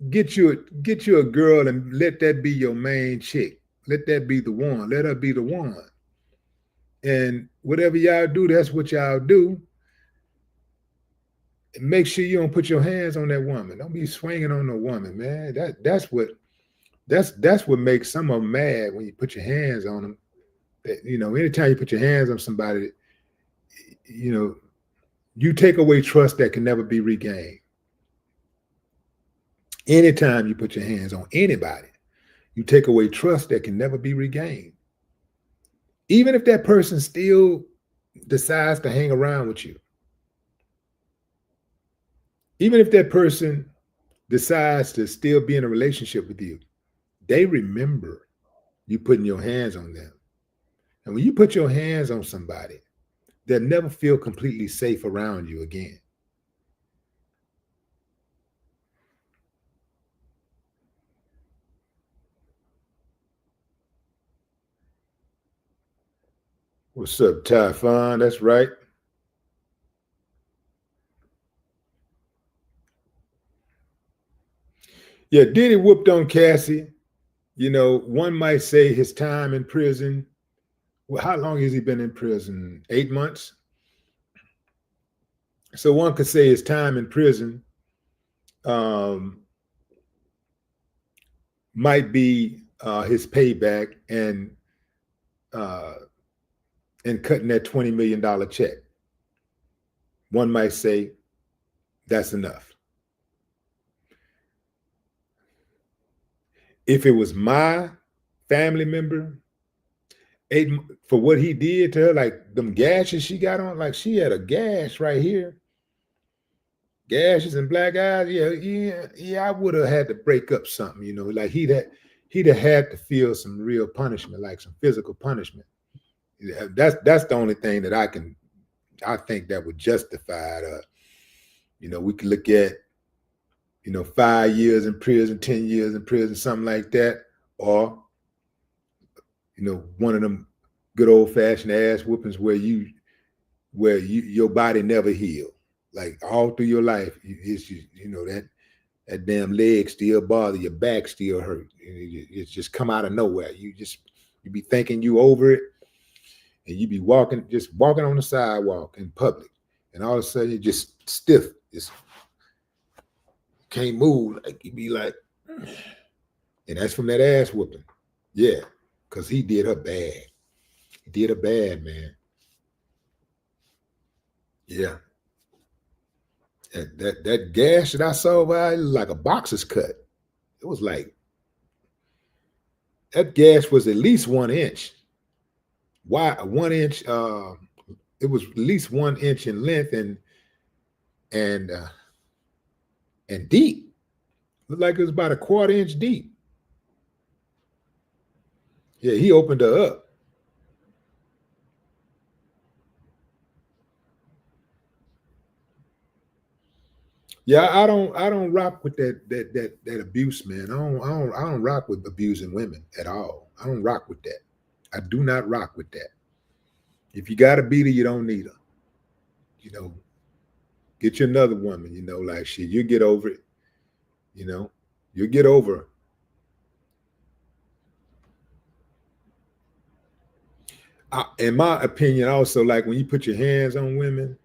get you a girl and let that be your main chick. Let that be the one. Let her be the one. And whatever y'all do, that's what y'all do. And make sure you don't put your hands on that woman. Don't be swinging on no woman, man. That's what makes some of them mad, when you put your hands on them. Anytime you put your hands on somebody, you take away trust that can never be regained. Anytime you put your hands on anybody, you take away trust that can never be regained. Even if that person still decides to hang around with you. Even if that person decides to still be in a relationship with you, they remember you putting your hands on them. And when you put your hands on somebody, they'll never feel completely safe around you again. What's up, Typhon? That's right. Yeah, Diddy whooped on Cassie. One might say his time in prison. Well, how long has he been in prison? 8 months. So one could say his time in prison might be his payback and cutting that $20 million check. One might say that's enough. If it was my family member, for what he did to her, like them gashes she got on, like she had a gash right here, gashes and black eyes. Yeah, I would have had to break up something, like he'd have had to feel some real punishment, like some physical punishment. That's the only thing that I think that would justify it. We could look at 5 years in prison, 10 years in prison, something like that, or one of them good old fashioned ass whoopings where your body never healed, like all through your life. It's just, that damn leg still bother, your back still hurt. It's just come out of nowhere. You be thinking you over it, and you be walking on the sidewalk in public, and all of a sudden you're just stiff. Just can't move. Like you be like, and that's from that ass whooping. Yeah, because he did her bad. He did her bad, man. Yeah. That gash that I saw, like a boxer's cut. It was like, that gash was at least 1 inch. wide, 1 inch. It was at least 1 inch in length and uh, and deep. Looked like it was about a 1/4 inch deep. Yeah, he opened her up. Yeah, I don't rock with that abuse, man. I don't rock with abusing women at all. I don't rock with that. I do not rock with that. If you got to beat her, you don't need her. You know, get you another woman. Like shit, you get over it. You know, you get over her. In my opinion, also, like when you put your hands on women,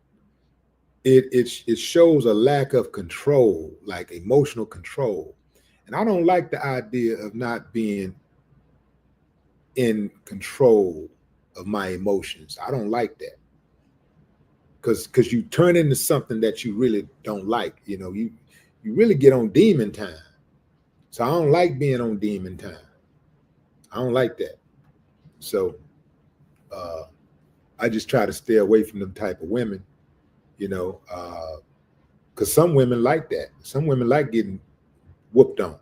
it shows a lack of control, like emotional control. And I don't like the idea of not being in control of my emotions. I don't like that because you turn into something that you really don't like. You really get on demon time. So I don't like being on demon time. I don't like that. So uh, I just try to stay away from them type of women. Because some women like that. Some women like getting whooped on.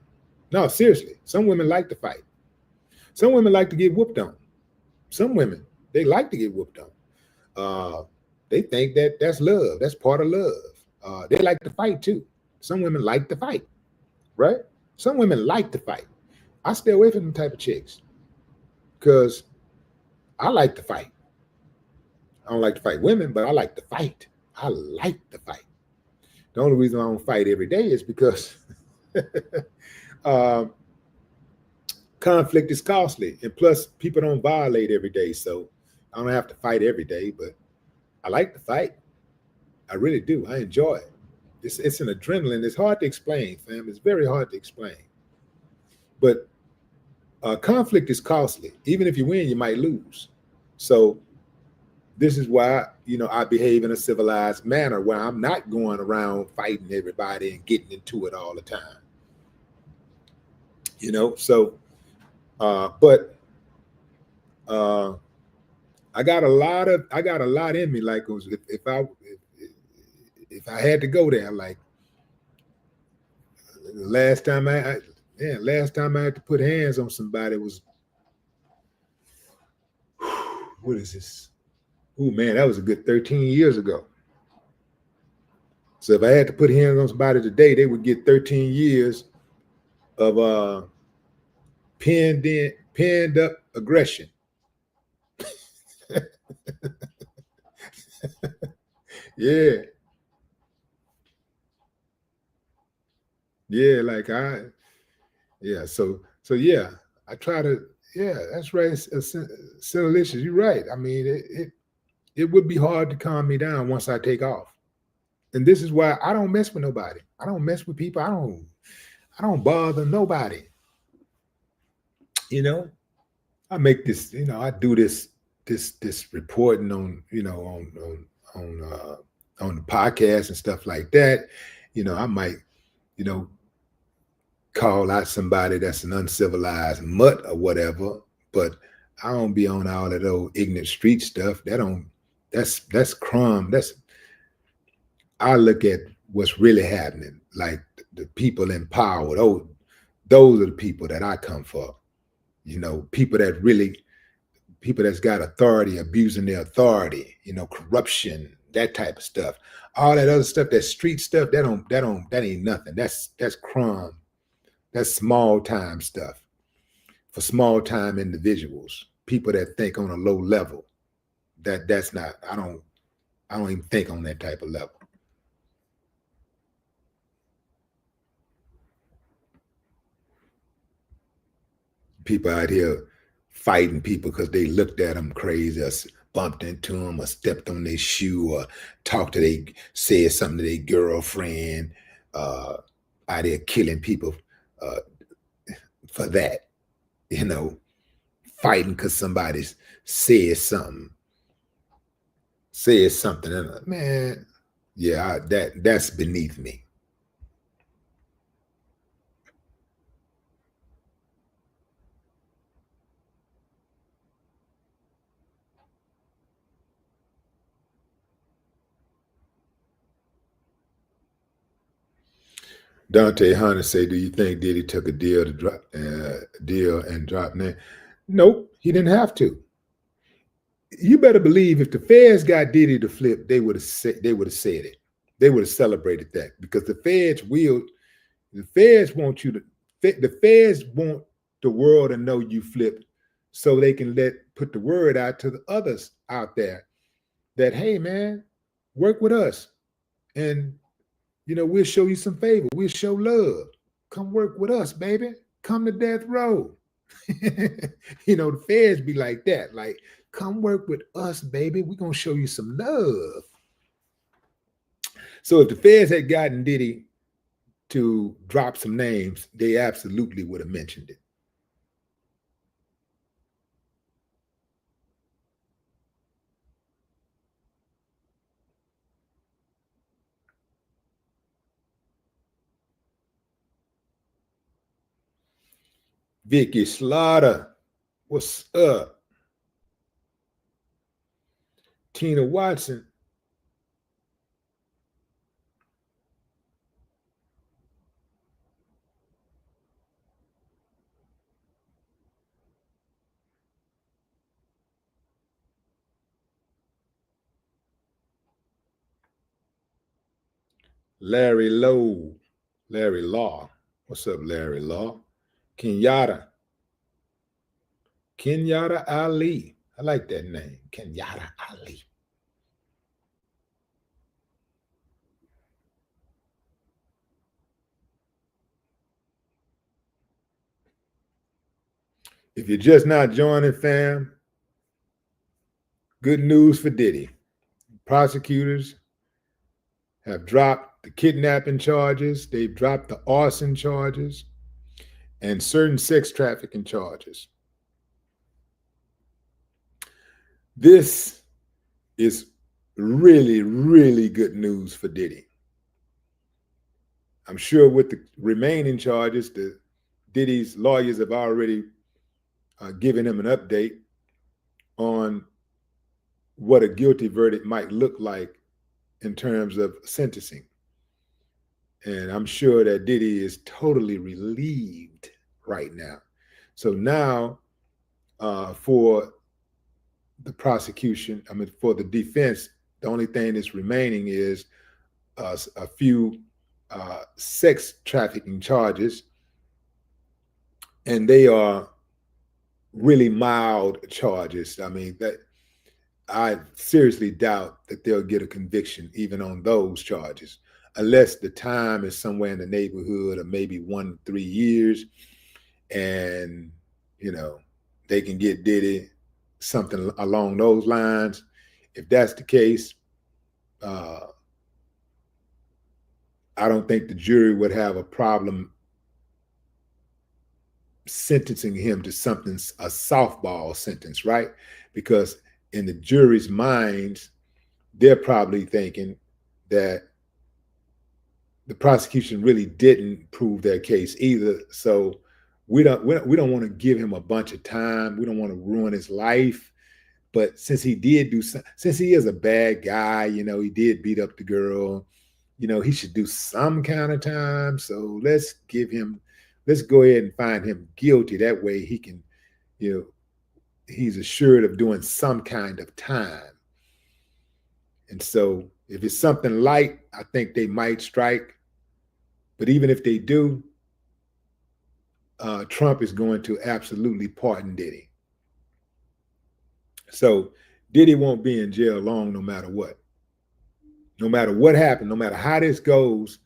No, seriously, some women like to fight. Some women like to get whooped on. Some women, they like to get whooped on. They think that that's love. That's part of love. They like to fight too. Some women like to fight, right? Some women like to fight. I stay away from them type of chicks because I like to fight. I don't like to fight women, but I like to fight. I like to fight. The only reason I don't fight every day is because uh, conflict is costly, and plus people don't violate every day, so I don't have to fight every day. But I like to fight. I really do. I enjoy it. It's an adrenaline. It's hard to explain, fam. It's very hard to explain. But conflict is costly. Even if you win, you might lose. So this is why I behave in a civilized manner where I'm not going around fighting everybody and getting into it all the time. So but I got a lot in me. Like it was, if I had to go there, like last time last time I had to put hands on somebody was, what is this? Oh man, that was a good 13 years ago. So if I had to put hands on somebody today, they would get 13 years of penned up aggression. Yeah, yeah, like yeah. So yeah, I try to. Yeah, that's right. Silicious, you're right. I mean, it would be hard to calm me down once I take off. And this is why I don't mess with nobody. I don't mess with people. I don't bother nobody. You know, I make this. I do this reporting on the podcast and stuff like that. I might you know call out somebody that's an uncivilized mutt or whatever, but I don't be on all of those ignorant street stuff. That's crumb. I look at what's really happening, like the people in power. Those are the people that I come for. People that's got authority, abusing their authority, corruption, that type of stuff. All that other stuff, that street stuff, that ain't nothing. That's crumb. That's small time stuff for small time individuals, people that think on a low level. That's not. I don't even think on that type of level. People out here fighting people because they looked at them crazy or bumped into them or stepped on their shoe or said something to their girlfriend, uh, out there killing people uh, for that, you know, fighting because somebody said something, and man, yeah, that's beneath me. Dante Hunter say, "Do you think Diddy took a deal to drop deal and drop name?" Nope, he didn't have to. You better believe if the feds got Diddy to flip, they would have said it. They would have celebrated that because the feds want you to. The feds want the world to know you flipped, so they can put the word out to the others out there that, hey man, work with us, and we'll show you some favor. We'll show love. Come work with us, baby. Come to death row. The feds be like that. Like, come work with us, baby. We're going to show you some love. So if the feds had gotten Diddy to drop some names, they absolutely would have mentioned it. Vicky Slaughter, what's up? Tina Watson. Larry Law. What's up, Larry Law? Kenyatta Ali. I like that name, Kenyatta Ali. If you're just not joining, fam, good news for Diddy. Prosecutors have dropped the kidnapping charges, they've dropped the arson charges, and certain sex trafficking charges. This is really, really good news for Diddy. I'm sure with the remaining charges, Diddy's lawyers have already given him an update on what a guilty verdict might look like in terms of sentencing. And I'm sure that Diddy is totally relieved right now. So now for the prosecution, for the defense, the only thing that's remaining is a few sex trafficking charges. And they are really mild charges. I seriously doubt that they'll get a conviction even on those charges, unless the time is somewhere in the neighborhood of maybe 1 to 3 years, and they can get Diddy something along those lines. If that's the case, I don't think the jury would have a problem sentencing him to something, a softball sentence, right? Because in the jury's minds, they're probably thinking that the prosecution really didn't prove their case either. So we don't want to give him a bunch of time. We don't want to ruin his life. But since he is a bad guy, he did beat up the girl, he should do some kind of time. So let's go ahead and find him guilty. That way he can, he's assured of doing some kind of time. And so if it's something light, I think they might strike. But even if they do, Trump is going to absolutely pardon Diddy. So Diddy won't be in jail long no matter what. No matter what happens, no matter how this goes,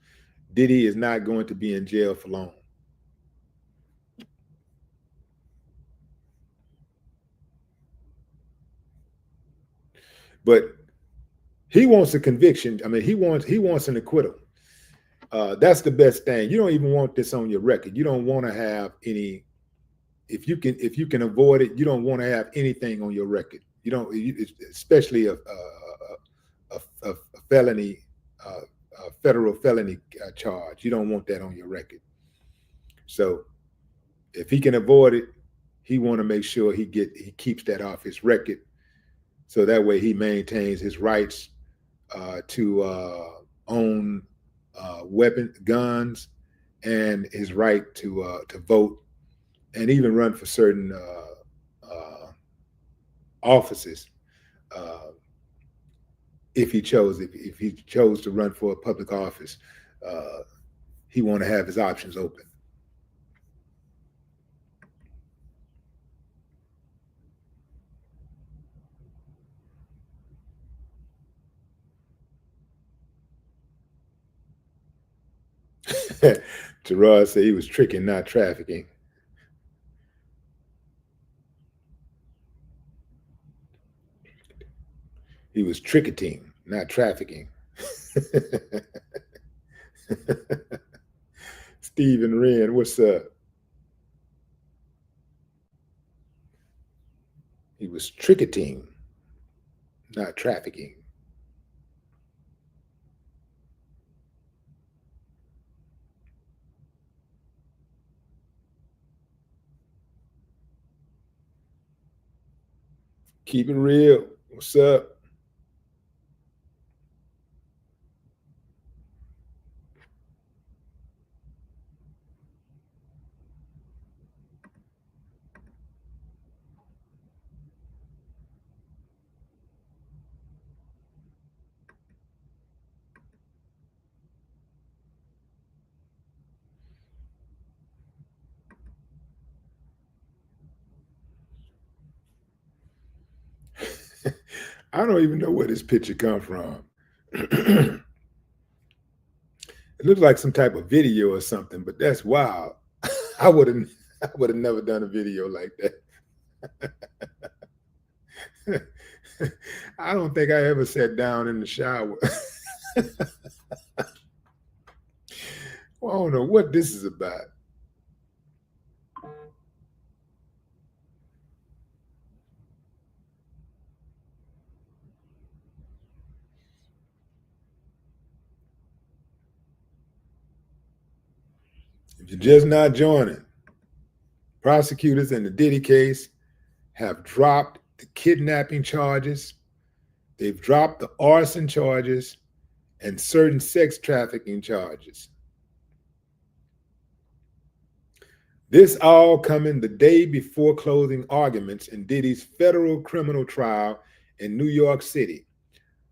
Diddy is not going to be in jail for long. But he wants a conviction. He wants an acquittal. That's the best thing. You don't even want this on your record. You don't want to have any. If you can avoid it, you don't want to have anything on your record. You don't, especially a felony, a federal felony charge. You don't want that on your record. So if he can avoid it, he want to make sure he keeps that off his record, so that way he maintains his rights to own guns, and his right to vote and even run for certain offices if he chose to run for a public office. He want to have his options open. Gerard said he was tricking, not trafficking. He was tricketing, not trafficking. Stephen Wren, what's up? He was tricketing, not trafficking. Keep it real. What's up? I don't even know where this picture come from. It looks like some type of video or something, but that's wild. I would have never done a video like that. I don't think I ever sat down in the shower. Well, I don't know what this is about. If you're just not joining, prosecutors in the Diddy case have dropped the kidnapping charges. They've dropped the arson charges and certain sex trafficking charges. This all coming the day before closing arguments in Diddy's federal criminal trial in New York City.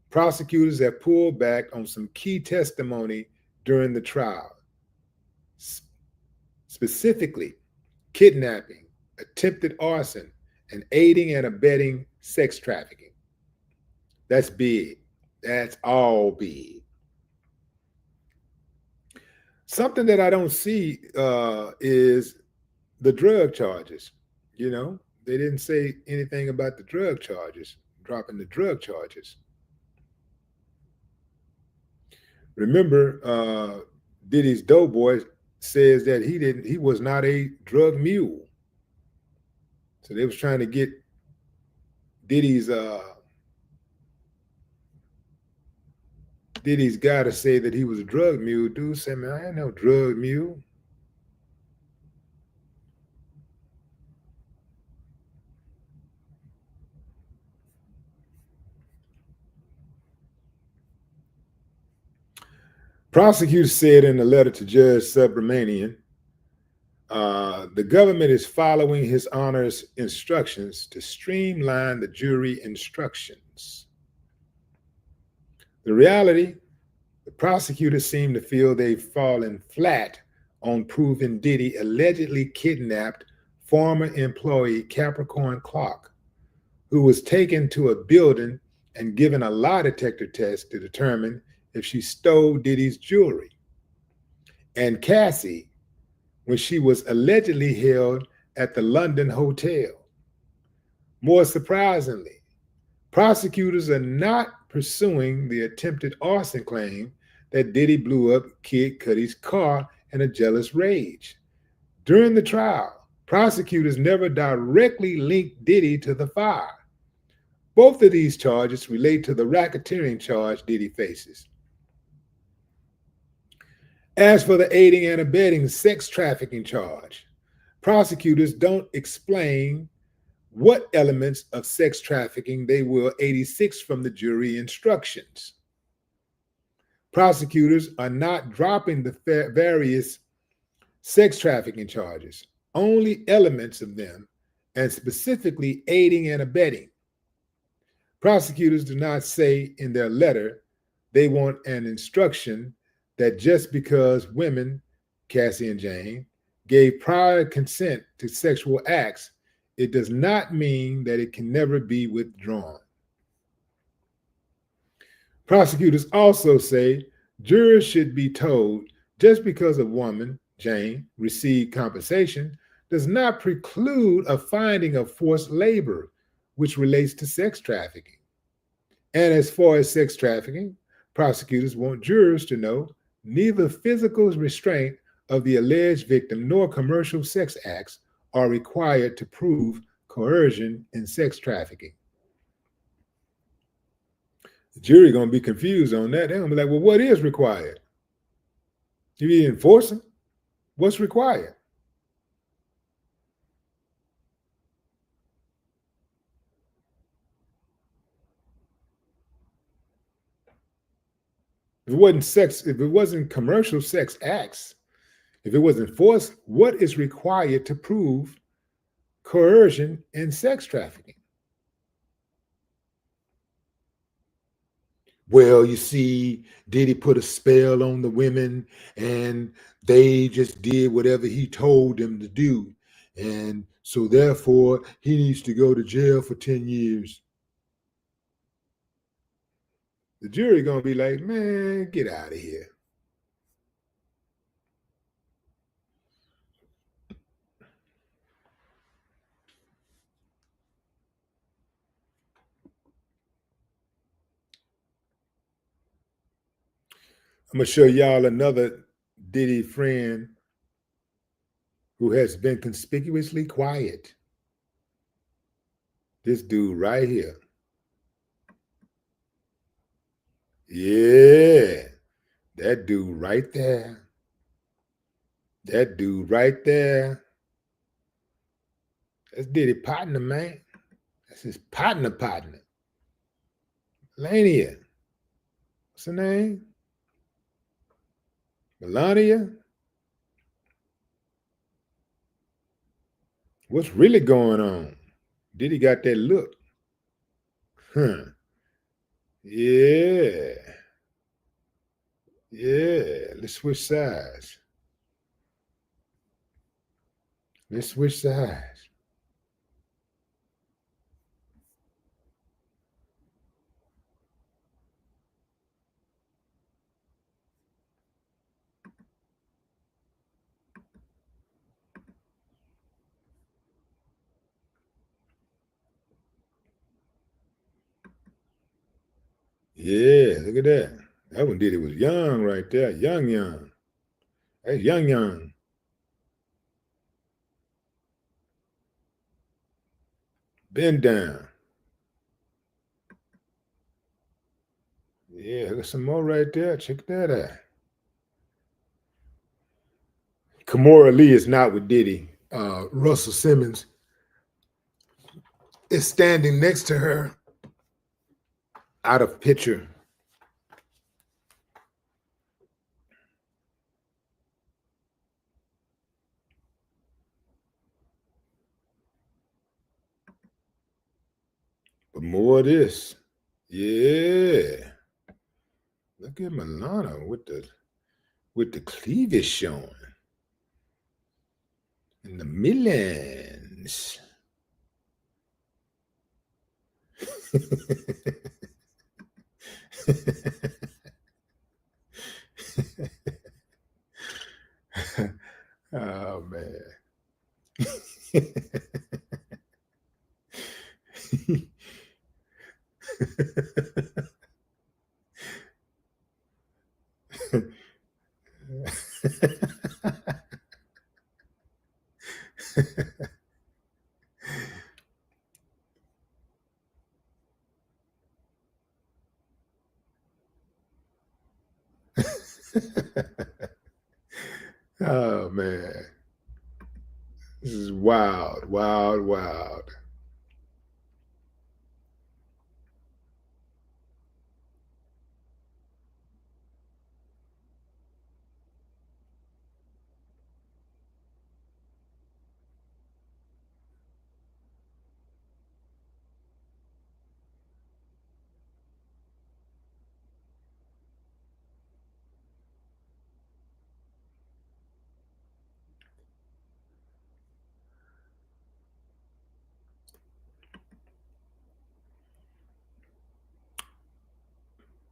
Prosecutors have pulled back on some key testimony during the trial, specifically kidnapping, attempted arson, and aiding and abetting sex trafficking. That's big. That's all big. Something that I don't see is the drug charges. You know, they didn't say anything about the drug charges, dropping the drug charges. Remember, Diddy's Doughboy says that he was not a drug mule. So they was trying to get Diddy's guy to say that he was a drug mule. Dude said, man, I ain't no drug mule. Prosecutors said in a letter to Judge Subramanian, the government is following his honor's instructions to streamline the jury instructions. The reality, the prosecutors seem to feel they've fallen flat on proving Diddy allegedly kidnapped former employee Capricorn Clark, who was taken to a building and given a lie detector test to determine if she stole Diddy's jewelry, and Cassie, when she was allegedly held at the London hotel. More surprisingly, prosecutors are not pursuing the attempted arson claim that Diddy blew up Kid Cudi's car in a jealous rage. During the trial, prosecutors never directly linked Diddy to the fire. Both of these charges relate to the racketeering charge Diddy faces. As for the aiding and abetting sex trafficking charge, prosecutors don't explain what elements of sex trafficking they will 86 from the jury instructions. Prosecutors are not dropping the various sex trafficking charges, only elements of them, and specifically aiding and abetting. Prosecutors do not say in their letter they want an instruction that just because women, Cassie and Jane, gave prior consent to sexual acts, it does not mean that it can never be withdrawn. Prosecutors also say jurors should be told just because a woman, Jane, received compensation does not preclude a finding of forced labor, which relates to sex trafficking. And as far as sex trafficking, prosecutors want jurors to know neither physical restraint of the alleged victim nor commercial sex acts are required to prove coercion in sex trafficking. The jury gonna be confused on that. They're gonna be like, well, what is required? You be enforcing? What's required? If it wasn't sex, if it wasn't commercial sex acts, if it wasn't forced, what is required to prove coercion in sex trafficking? Well, you see, Diddy put a spell on the women and they just did whatever he told them to do. And so therefore, he needs to go to jail for 10 years. The jury gonna be like, man, get out of here. I'm gonna show y'all another Diddy friend who has been conspicuously quiet. This dude right here. Yeah, that dude right there. That dude right there. That's Diddy partner, man. That's his partner. Lania. What's her name? Melania? What's really going on? Diddy got that look. Huh. Yeah. Yeah. Let's switch sides. Let's switch sides. Yeah, look at that. That one Diddy was young right there. Young. That's young. Bend down. Yeah, there's some more right there. Check that out. Kimora Lee is not with Diddy. Russell Simmons is standing next to her out of picture. But more of this. Yeah. Look at Milana with the cleavage showing. In the millions. Oh man. Oh man. This is wild.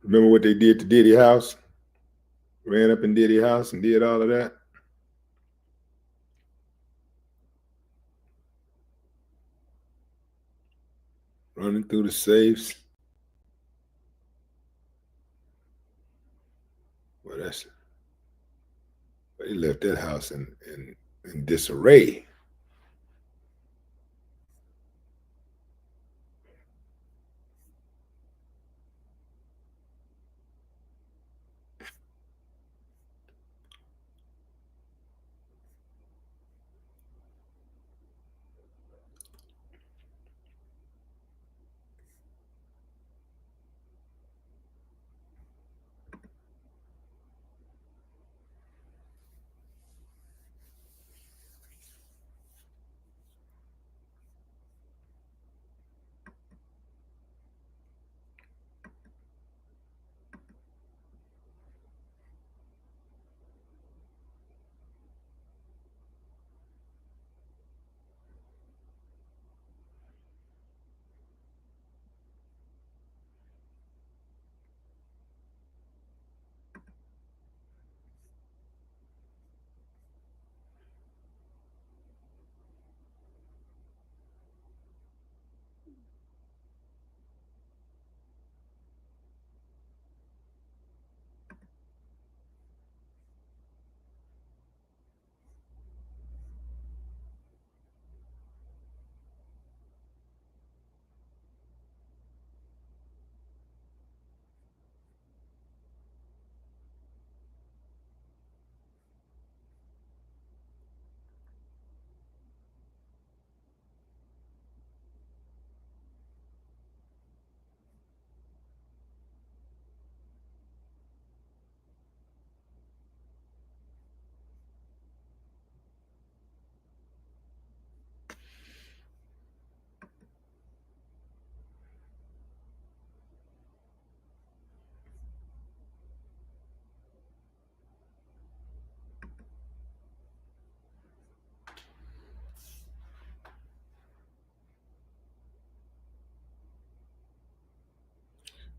Remember what they did to Diddy house? Ran up in Diddy house and did all of that. Running through the safes. Well, they left that house in disarray.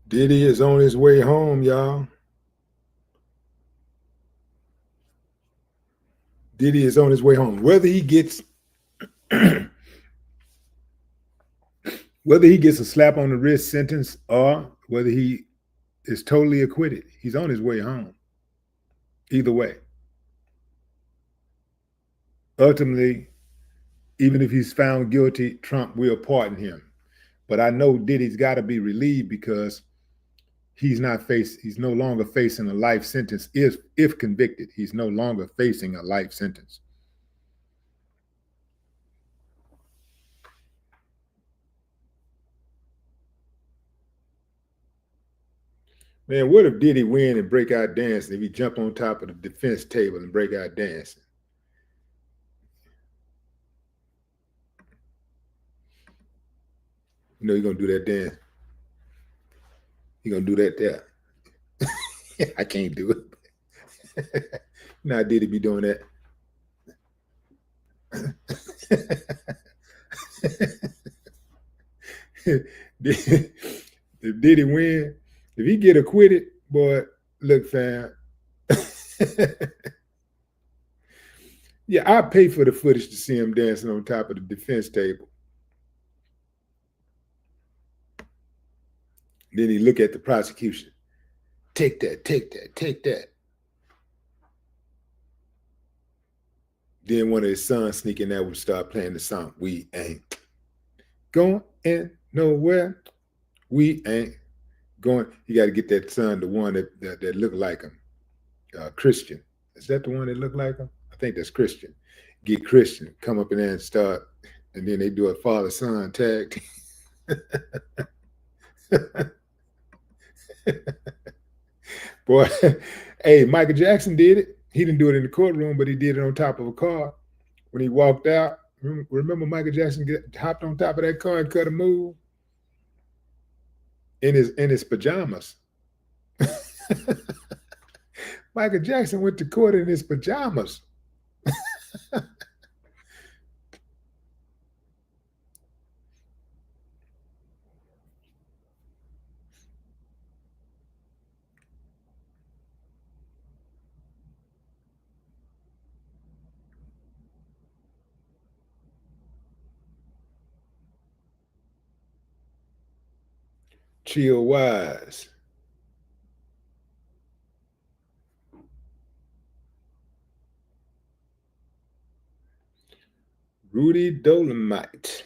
Diddy is on his way home, y'all. Diddy is on his way home. Whether he gets a slap on the wrist sentence or whether he is totally acquitted, he's on his way home. Either way. Ultimately, even if he's found guilty, Trump will pardon him. But I know Diddy's got to be relieved because he's no longer facing a life sentence. If convicted, he's no longer facing a life sentence. Man, what if Diddy win and break out dancing? If he jump on top of the defense table and break out dancing? You know you're gonna do that dance. You're gonna do that there. I can't do it. Now Diddy be doing that. If Diddy win, if he get acquitted, boy, look, fam. Yeah, I pay for the footage to see him dancing on top of the defense table. Then he look at the prosecution. Take that, take that, take that. Then one of his sons sneak in there would start playing the song. We ain't going nowhere. We ain't going. You got to get that son, the one that looked like him. Christian. Is that the one that looked like him? I think that's Christian. Get Christian, come up in there and start, and then they do a father-son tag. Boy, hey, Michael Jackson did it. He didn't do it in the courtroom, but he did it on top of a car. When he walked out, remember Michael Jackson hopped on top of that car and cut a move in his pajamas. Michael Jackson went to court in his pajamas. Chill Wise. Rudy Dolomite.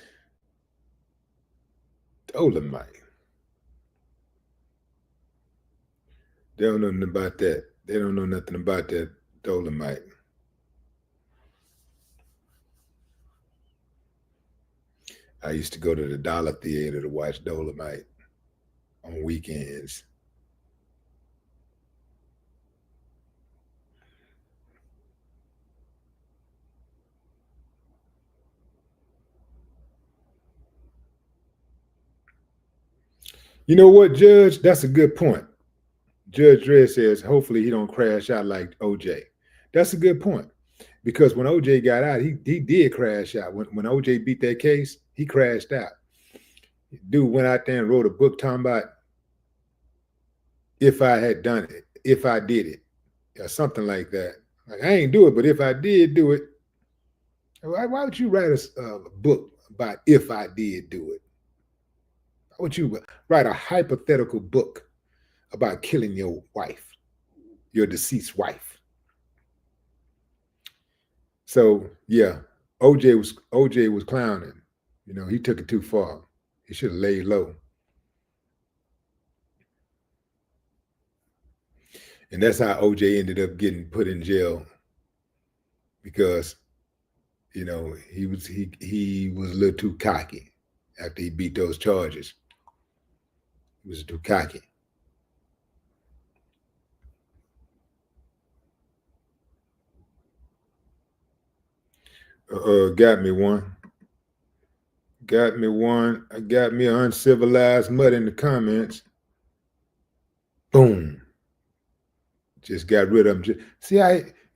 Dolomite. They don't know nothing about that. They don't know nothing about that Dolomite. I used to go to the Dollar Theater to watch Dolomite on weekends. You know what, Judge? That's a good point. Judge Dredd says, hopefully he don't crash out like OJ. That's a good point. Because when OJ got out, he did crash out. When OJ beat that case, he crashed out. Dude went out there and wrote a book talking about if I had done it, if I did it, or something like that. Like, I ain't do it, but if I did do it, why would you write a book about if I did do it? Why would you write a hypothetical book about killing your wife, your deceased wife? So yeah, OJ was clowning. You know, he took it too far. He should have laid low. And that's how OJ ended up getting put in jail, because, you know, he was a little too cocky after he beat those charges. He was too cocky. Got me one. Got me one. I got me an uncivilized mud in the comments. Boom. Just got rid of him.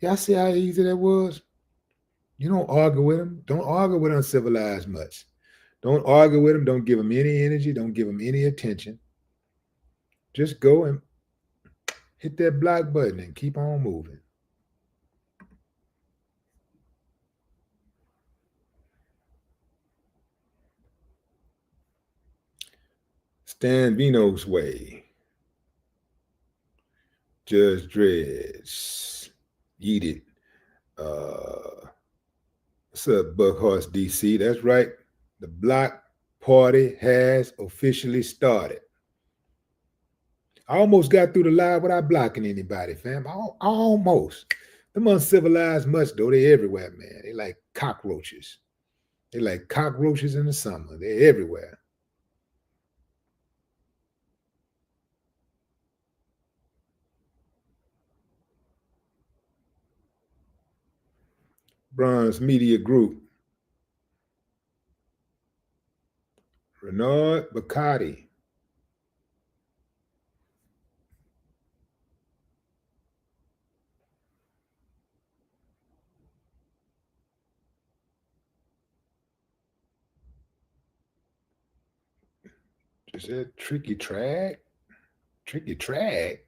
Y'all see how easy that was? You don't argue with him. Don't argue with uncivilized mutts. Don't argue with him. Don't give him any energy. Don't give him any attention. Just go and hit that block button and keep on moving. Stan Vino's way. Judge Dredd. Eat it. What's up, Buckhorse DC? That's right. The block party has officially started. I almost got through the live without blocking anybody, fam. Almost. Them uncivilized mutts, though, they everywhere, man. They like cockroaches. They like cockroaches in the summer. They're everywhere. Bronze Media Group. Renard Bacardi. Is that Tricky Track? Tricky Track.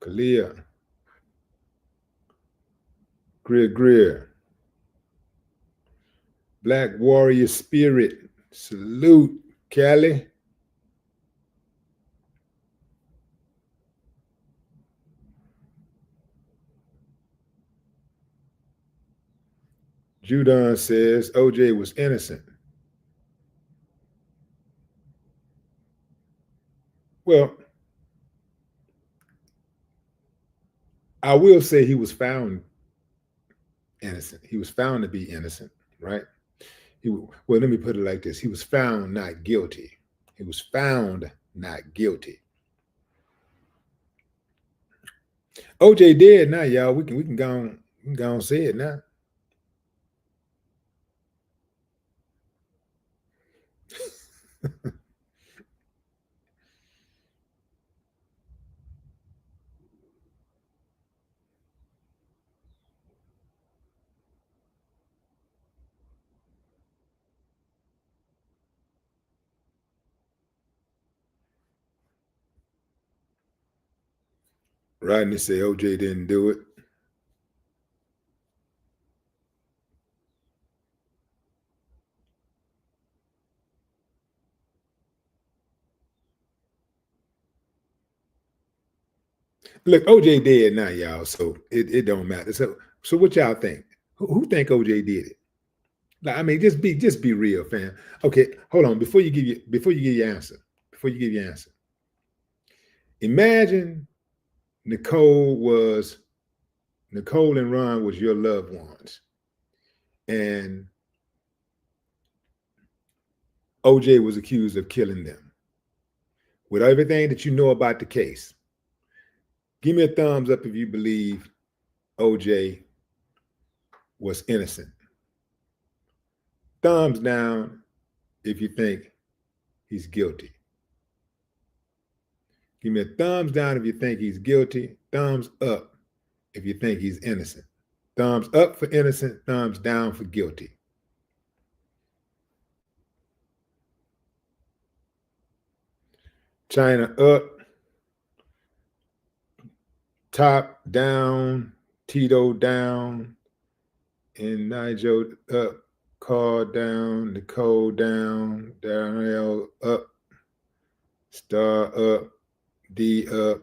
Kalia. Greer. Black Warrior Spirit. Salute, Cali. Judon says OJ was innocent. Well, I will say he was found innocent. He was found to be innocent, right? Well, let me put it like this. He was found not guilty. He was found not guilty. OJ dead now, y'all. We can go on say it now. Rodney say OJ didn't do it. Look, OJ dead now, y'all, so it don't matter. So what y'all think? Who think OJ did it? Like, I mean, just be real, fam. Okay, hold on. Before you give your answer, imagine Nicole and Ron was your loved ones, and OJ was accused of killing them. With everything that you know about the case, give me a thumbs up if you believe OJ was innocent. Thumbs down if you think he's guilty. Give me a thumbs down if you think he's guilty. Thumbs up if you think he's innocent. Thumbs up for innocent, thumbs down for guilty. China up, top down, Tito down, and Nigel up, Carl down, Nicole down, Darnell up, Star up, D up,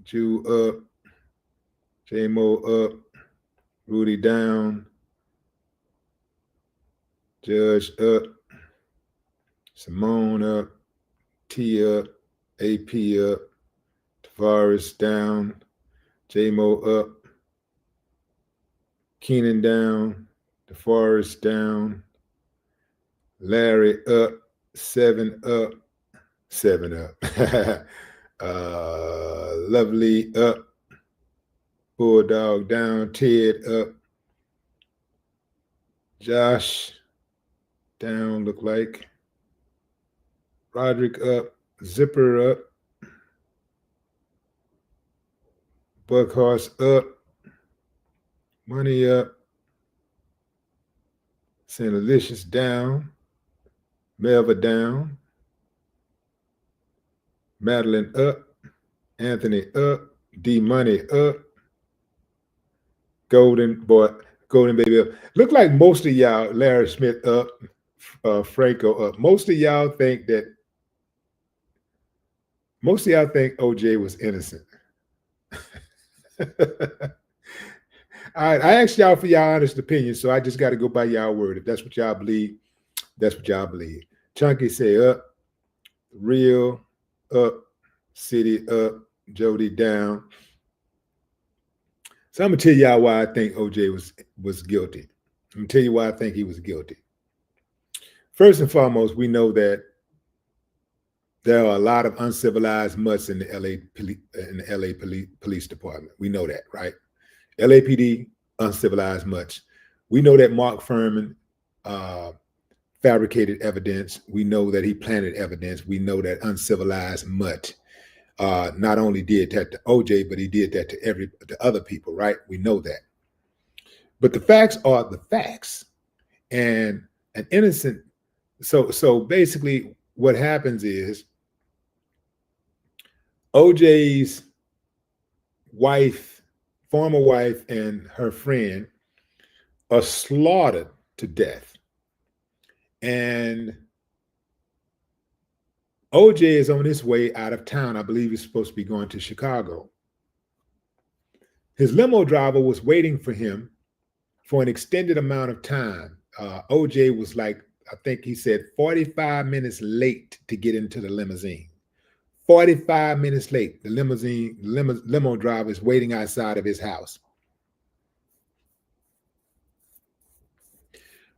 Jew up, J-Mo up, Rudy down, Judge up, Simone up, T up, AP up, Tavares down, J-Mo up, Keenan down, DeForest down, Larry up, 7 up, 7 up. Lovely up, Bulldog down, Ted up, Josh down, look like. Roderick up, Zipper up, Buckhorse up, Money up, St. Alicious down, Melva down, Madeline up, Anthony up, D Money up, Golden Baby up. Look like most of y'all, Larry Smith up, Franco up. Most of y'all think OJ was innocent. All right, I asked y'all for y'all honest opinion, so I just got to go by y'all word. If that's what y'all believe, that's what y'all believe. Chunky say up, Real up, City up, Jody down. So I'm gonna tell y'all why I think OJ was guilty. I'm gonna tell you why I think he was guilty. First and foremost, we know that there are a lot of uncivilized mutts in the LA Police Department. We know that, right? LAPD, uncivilized mutts. We know that Mark Furman fabricated evidence. We know that he planted evidence. We know that uncivilized mutt not only did that to OJ, but he did that to other people, right? We know that. But the facts are the facts. And an innocent, so basically what happens is OJ's wife, former wife, and her friend are slaughtered to death. And OJ is on his way out of town. I believe he's supposed to be going to Chicago. His limo driver was waiting for him for an extended amount of time. OJ was like, I think he said 45 minutes late to get into the limousine. 45 minutes late. The limo driver is waiting outside of his house.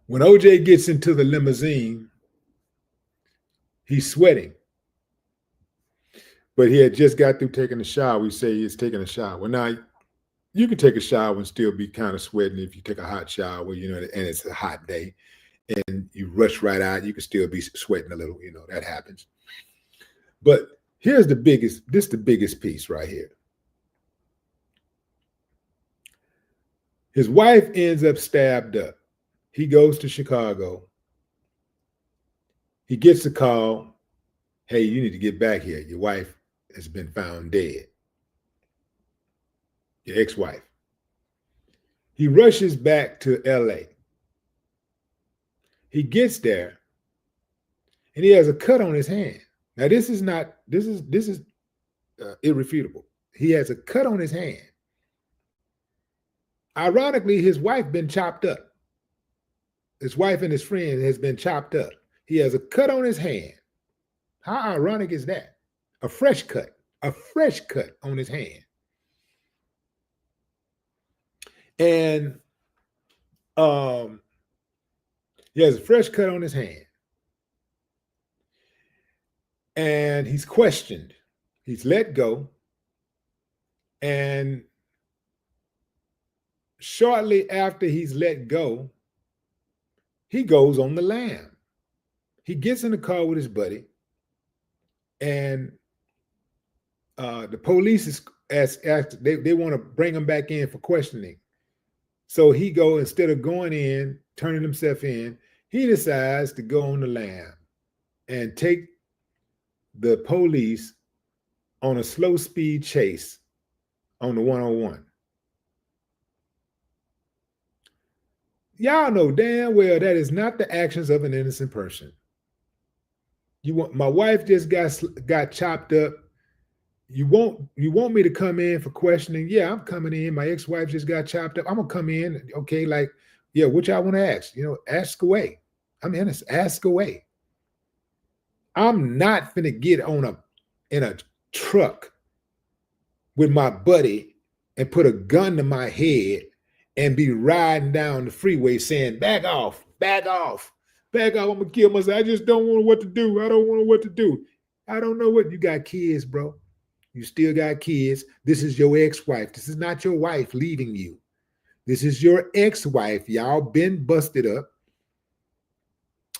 When OJ gets into the limousine, he's sweating. But he had just got through taking a shower. We say he's taking a shower. Well, now you can take a shower and still be kind of sweating if you take a hot shower, and it's a hot day and you rush right out, you can still be sweating a little, that happens. But here's the biggest piece right here. His wife ends up stabbed up. He goes to Chicago. He gets a call. Hey, you need to get back here. Your wife has been found dead. Your ex-wife. He rushes back to LA. He gets there and he has a cut on his hand. Now this is irrefutable. he has a cut on his hand. Ironically, his wife been chopped up. His wife and his friend has been chopped up. He has a cut on his hand. How ironic is that? A fresh cut on his hand. And he has a fresh cut on his hand. And he's questioned. He's let go. And shortly after he's let go, he goes on the lam. He gets in the car with his buddy, and the police is they want to bring him back in for questioning. So he go, instead of going in, turning himself in, he decides to go on the lam and take the police on a slow speed chase on the 101. Y'all know damn well that is not the actions of an innocent person. My wife just got chopped up. You want me to come in for questioning? Yeah, I'm coming in. My ex-wife just got chopped up. I'm gonna come in. Okay, like, yeah, what y'all want to ask? Ask away. I'm innocent. Ask away. I'm not finna get in a truck with my buddy and put a gun to my head and be riding down the freeway saying, back off, back off, back off. I'm gonna kill myself. I just don't know what to do. I don't know what to do. I don't know what. You got kids, bro. You still got kids. This is your ex-wife. This is not your wife leaving you. This is your ex-wife. Y'all been busted up.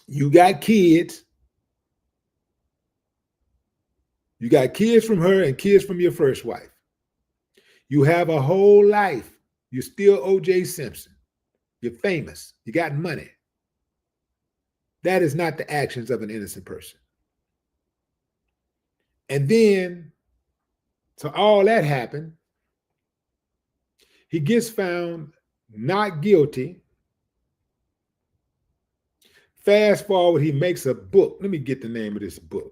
You got kids. You got kids from her and kids from your first wife. You have a whole life. You're still OJ Simpson. You're famous. You got money. That is not the actions of an innocent person. And then, so all that happened. He gets found not guilty. Fast forward, he makes a book. Let me get the name of this book.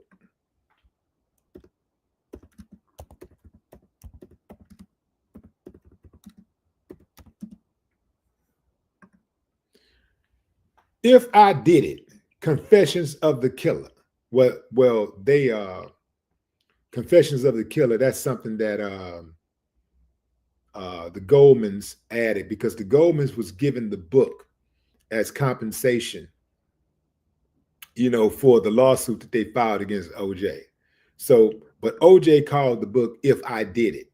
If I Did It, Confessions of the Killer. Well, they Confessions of the Killer, that's something that the Goldmans added, because the Goldmans was given the book as compensation, for the lawsuit that they filed against OJ. So, but OJ called the book If I Did It.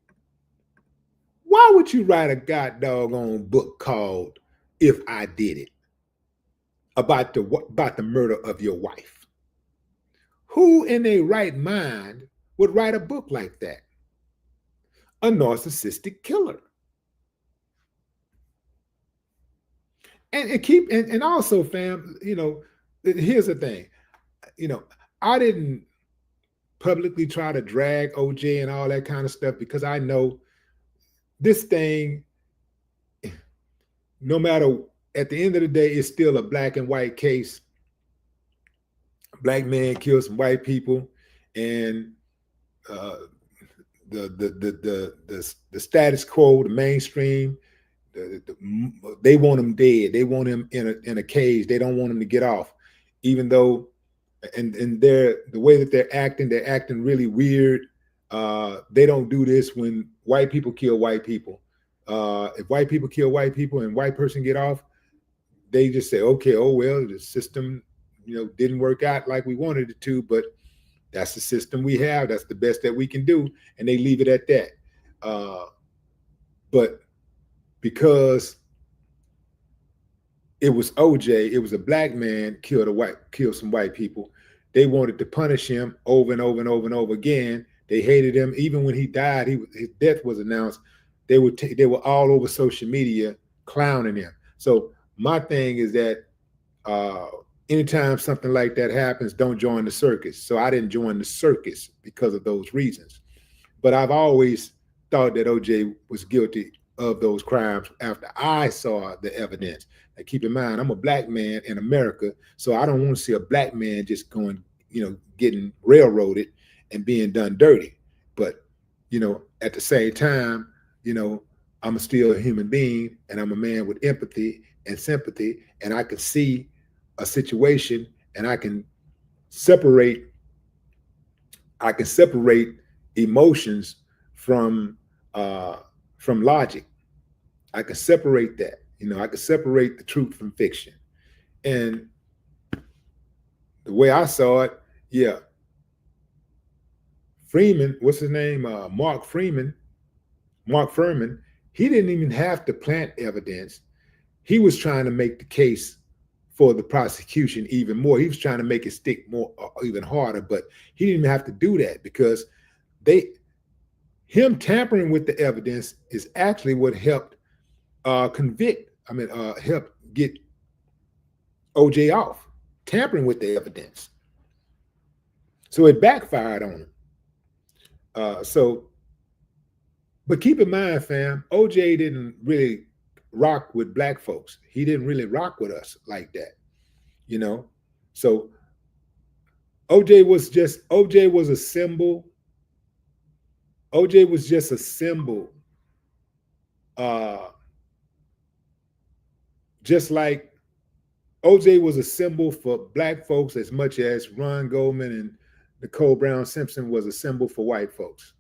Why would you write a goddamn book called If I Did It? About the murder of your wife? Who in their right mind would write a book like that? A narcissistic killer. And also, fam, here's the thing. I didn't publicly try to drag OJ and all that kind of stuff, because I know this thing, no matter, at the end of the day, it's still a black and white case. A black man killed some white people, and the status quo, the mainstream, they want him dead. They want him in a cage. They don't want him to get off, even though, and the way that they're acting really weird. They don't do this when white people kill white people. If white people kill white people and white person get off, they just say, okay, oh, well, the system, didn't work out like we wanted it to, but that's the system we have. That's the best that we can do. And they leave it at that. But because it was OJ, it was a black man killed some white people, they wanted to punish him over and over and over and over again. They hated him. Even when he died, his death was announced, they were all over social media clowning him. So my thing is that anytime something like that happens, don't join the circus. So I didn't join the circus because of those reasons. But I've always thought that OJ was guilty of those crimes after I saw the evidence. And keep in mind, I'm a black man in America, so I don't want to see a black man just going, getting railroaded and being done dirty. But at the same time, I'm still a human being and I'm a man with empathy and sympathy, and I can see a situation and I can separate emotions from logic. I can separate that. I can separate the truth from fiction. And the way I saw it, yeah, Freeman, what's his name? Mark Furman, he didn't even have to plant evidence. He was trying to make the case for the prosecution even more. He was trying to make it stick more, even harder, but he didn't even have to do that because him tampering with the evidence is actually what helped help get OJ off, tampering with the evidence. So it backfired on him. But keep in mind, fam, OJ didn't really rock with black folks. He didn't really rock with us like that, So OJ was a symbol. OJ was just a symbol. Just like OJ was a symbol for black folks as much as Ron Goldman and Nicole Brown Simpson was a symbol for white folks.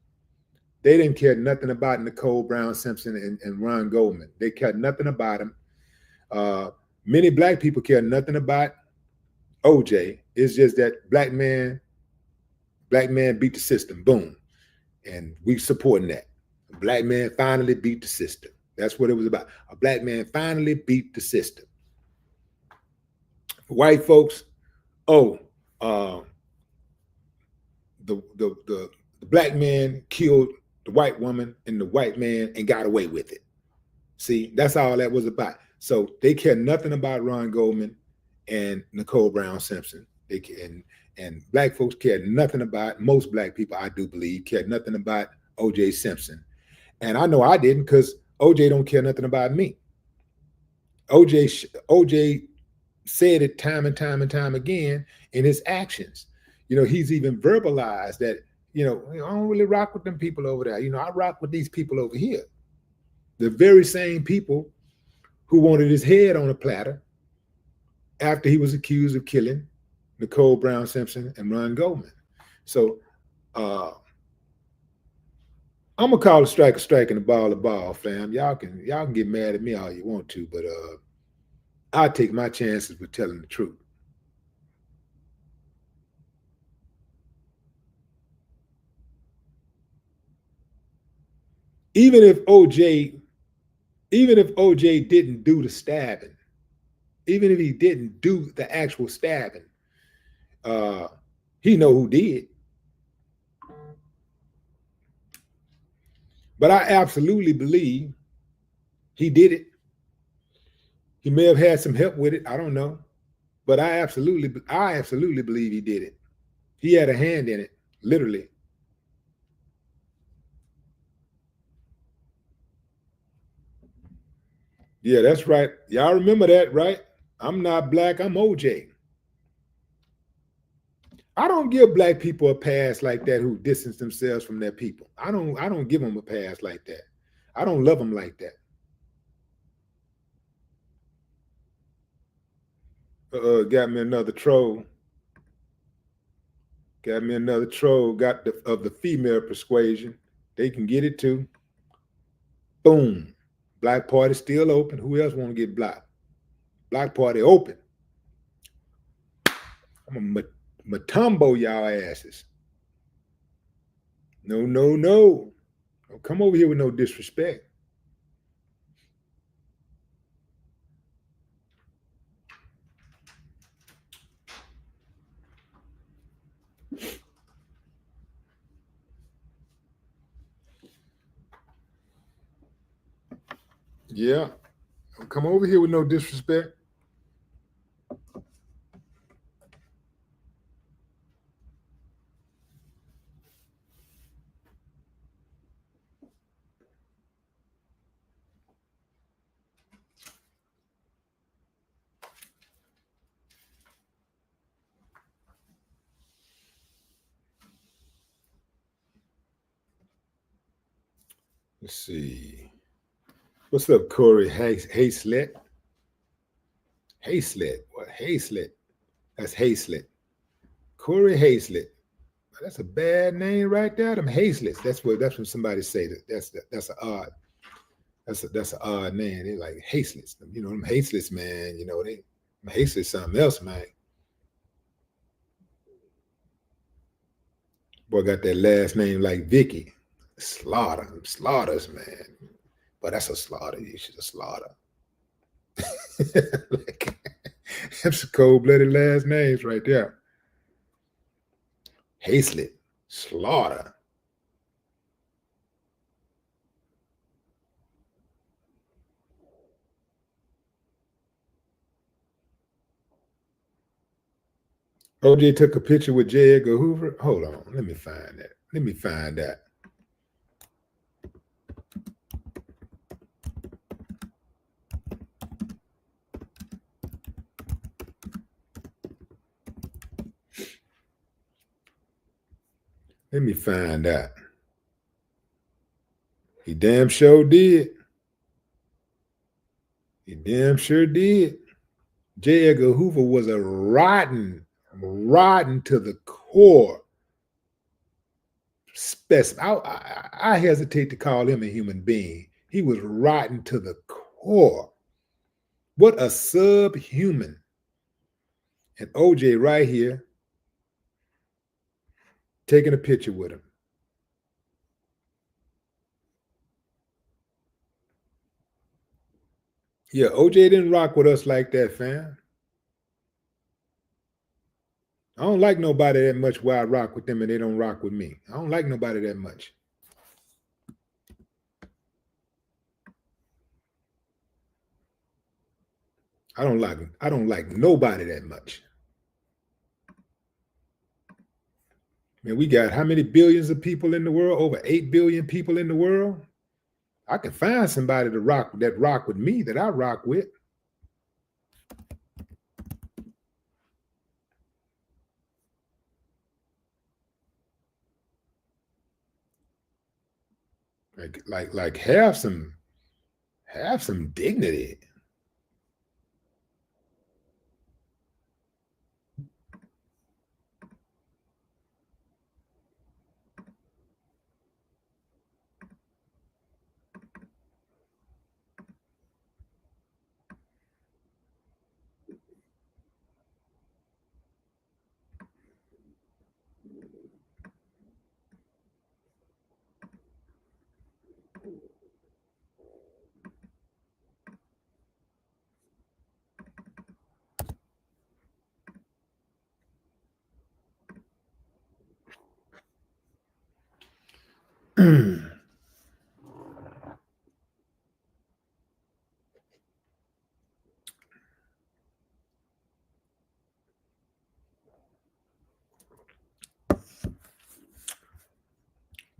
They didn't care nothing about Nicole Brown Simpson and Ron Goldman. They cared nothing about him. Many black people care nothing about OJ. It's just that black man beat the system. Boom. And we supporting that. A black man finally beat the system. That's what it was about. A black man finally beat the system. For white folks, the black man killed the white woman and the white man and got away with it. See, that's all that was about. So they care nothing about Ron Goldman and Nicole Brown Simpson. And black folks care nothing about, most black people, I do believe, care nothing about OJ Simpson. And I know I didn't, because OJ don't care nothing about me. OJ said it time and time and time again in his actions. He's even verbalized that, I don't really rock with them people over there. I rock with these people over here. The very same people who wanted his head on a platter after he was accused of killing Nicole Brown Simpson and Ron Goldman. So I'm gonna call a strike and a ball, fam. Y'all can get mad at me all you want to, but I'll take my chances with telling the truth. Even if OJ didn't do the stabbing, even if he didn't do the actual stabbing, he know who did. But I absolutely believe he did it. He may have had some help with it. I don't know. But I absolutely believe he did it. He had a hand in it, literally. Yeah, that's right. Y'all remember that, right? I'm not black, I'm OJ. I don't give black people a pass like that who distance themselves from their people. I don't give them a pass like that. I don't love them like that. Got me another troll. Got the female persuasion. They can get it too. Boom. Black party still open. Who else want to get blocked? Black party open. I'm a matumbo y'all asses. No. Don't come over here with no disrespect. Yeah. Don't come over here with no disrespect. Let's see. What's up, Corey Hayslett? Hayslett. What? Hayslett. That's Hayslett. Corey Hayslett. That's a bad name right there. Them Hayslets. That's when somebody say that. That's an odd. That's an odd name. They like Hayslets. You know, them Hayslets, man. You know, them Hayslets something else, man. Boy got that last name like Vicky. Slaughters, man. But that's a slaughter. You should have slaughter. Like, that's cold-blooded last names right there. Hayslett, Slaughter. OJ took a picture with J. Edgar Hoover. Hold on, let me find that. Let me find that. Let me find that. He damn sure did. He damn sure did. J. Edgar Hoover was a rotten to the core specimen. I hesitate to call him a human being. He was rotten to the core. What a subhuman. And OJ right here taking a picture with him. Yeah, OJ didn't rock with us like that, fam. I don't like nobody that much where I rock with them and they don't rock with me. I don't like nobody that much. I don't like nobody that much. Man, we got how many billions of people in the world? Over 8 billion people in the world. I can find somebody to rock with me that I rock with. Like have some dignity.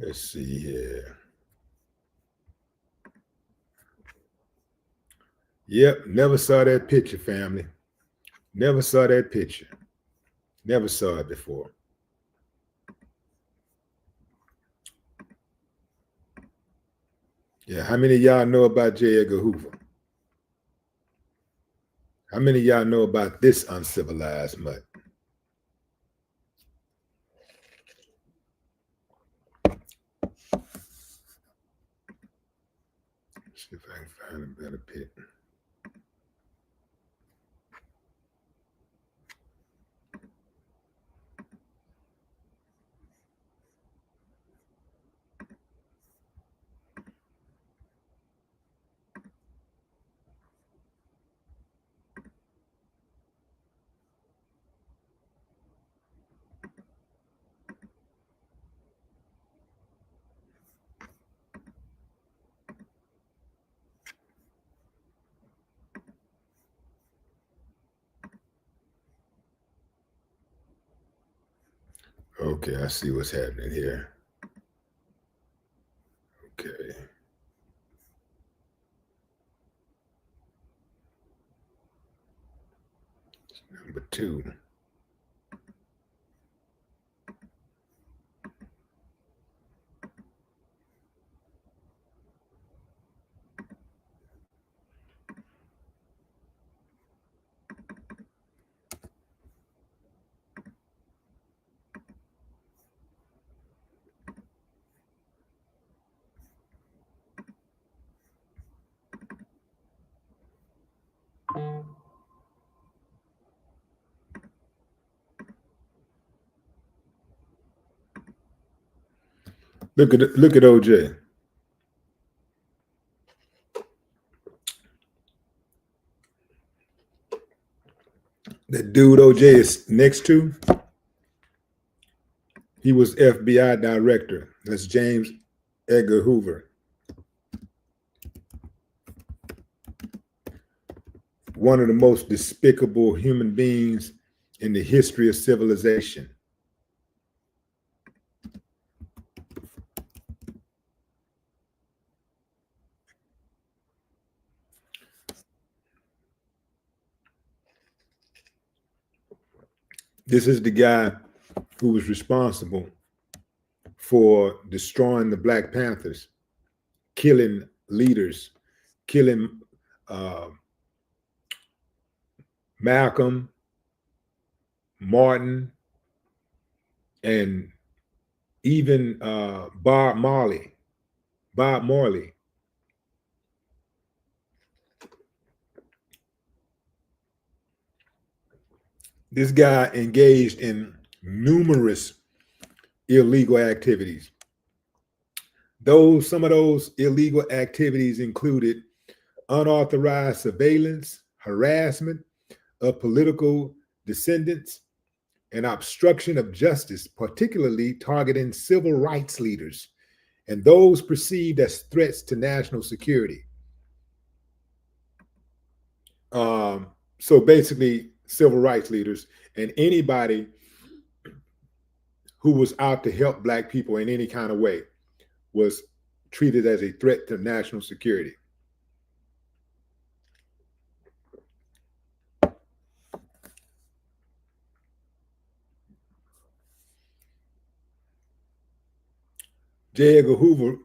Let's see here. Yep, never saw that picture, family. Never saw that picture. Never saw it before. Yeah, how many of y'all know about J. Edgar Hoover? How many of y'all know about this uncivilized mutt? See if I can find a better pic. Okay, I see what's happening here. Okay. Number 2. Look at OJ. The dude OJ is next to, he was FBI director. That's James Edgar Hoover. One of the most despicable human beings in the history of civilization. This is the guy who was responsible for destroying the Black Panthers, killing leaders, killing Malcolm, Martin, and even Bob Marley. This guy engaged in numerous illegal activities. Some of those illegal activities included unauthorized surveillance, harassment of political dissidents, and obstruction of justice, particularly targeting civil rights leaders and those perceived as threats to national security. So basically, civil rights leaders and anybody who was out to help Black people in any kind of way was treated as a threat to national security. J. Edgar Hoover,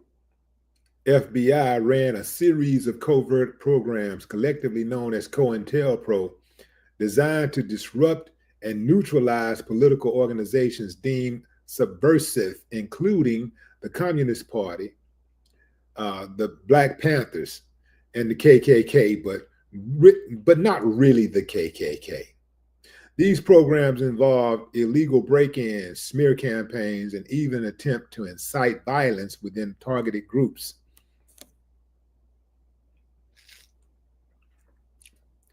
FBI, ran a series of covert programs collectively known as COINTELPRO, designed to disrupt and neutralize political organizations deemed subversive, including the Communist Party, the Black Panthers, and the KKK, but not really the KKK. These programs involved illegal break-ins, smear campaigns, and even attempt to incite violence within targeted groups.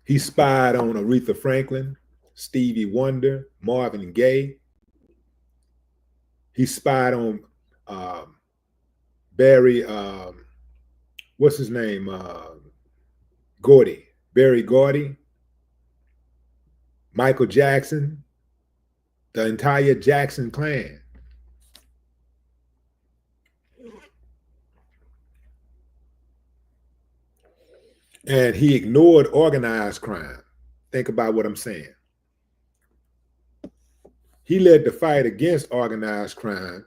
He spied on Aretha Franklin, Stevie Wonder, Marvin Gaye. He spied on Barry, what's his name? Barry Gordy, Michael Jackson, the entire Jackson clan. And he ignored organized crime. Think about what I'm saying. He led the fight against organized crime.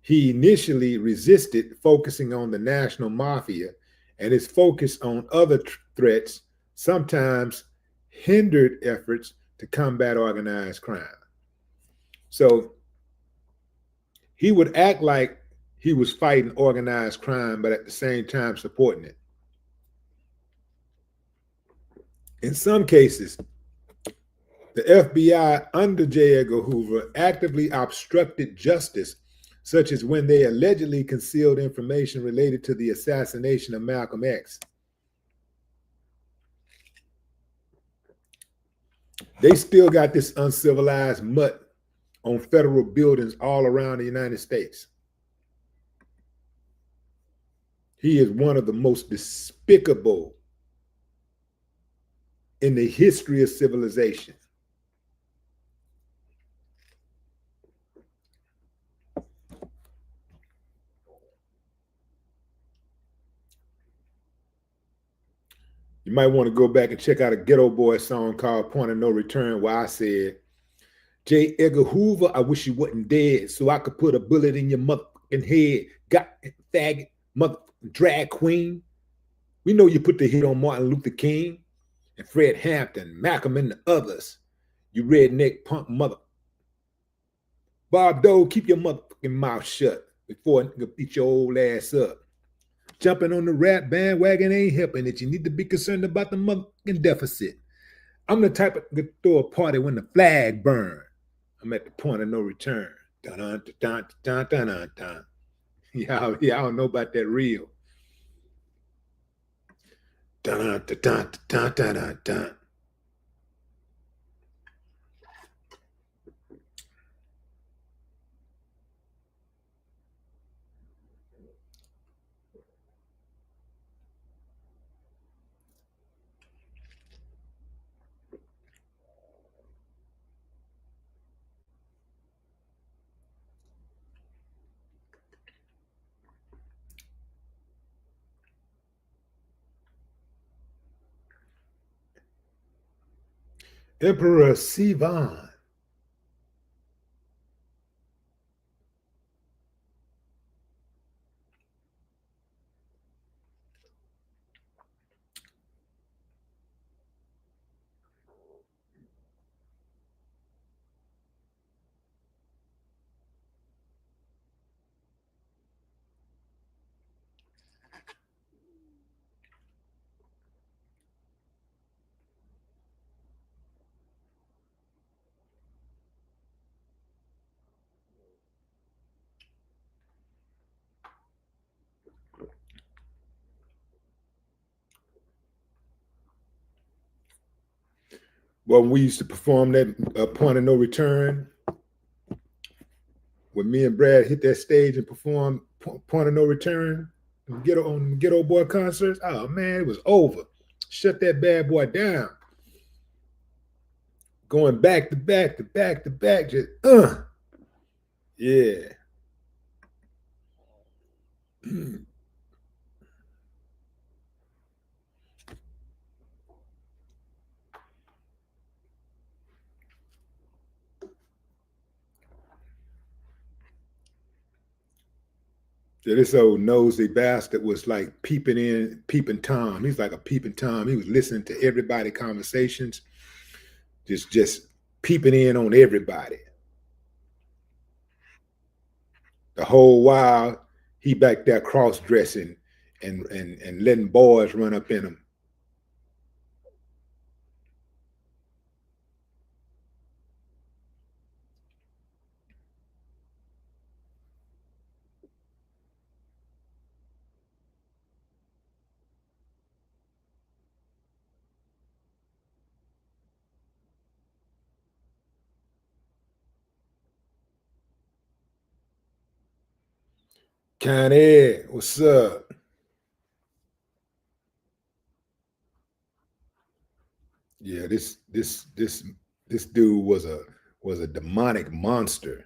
He initially resisted focusing on the national mafia, and his focus on other threats sometimes hindered efforts to combat organized crime. So he would act like he was fighting organized crime, but at the same time supporting it. In some cases, the FBI under J. Edgar Hoover actively obstructed justice, such as when they allegedly concealed information related to the assassination of Malcolm X. They still got this uncivilized mutt on federal buildings all around the United States. He is one of the most despicable in the history of civilization. You might want to go back and check out a Ghetto Boy song called Point of No Return, where I said, J. Edgar Hoover, I wish you wasn't dead so I could put a bullet in your motherfucking head. Got faggot, motherfucking drag queen. We know you put the hit on Martin Luther King and Fred Hampton, Malcolm, and the others. You redneck punk mother. Bob Dole, keep your motherfucking mouth shut before I can beat your old ass up. Jumping on the rap bandwagon ain't helping it. You need to be concerned about the motherfucking deficit. I'm the type of to throw a party when the flag burn. I'm at the point of no return. Dun, dun, dun, dun, dun, dun, dun. Yeah, I don't know about that real. Dun, dun, dun, dun, dun, dun, dun. Emperor Sivan. Well, we used to perform that point of no return. When me and Brad hit that stage and performed point of no return on Ghetto Boy concerts, oh man, it was over. Shut that bad boy down. Going back to back to back to back, just yeah. So this old nosy bastard was like peeping Tom. He's like a peeping Tom. He was listening to everybody conversations, just peeping in on everybody. The whole while he back there cross dressing and letting boys run up in him. Con Ed, what's up? Yeah, this dude was a demonic monster.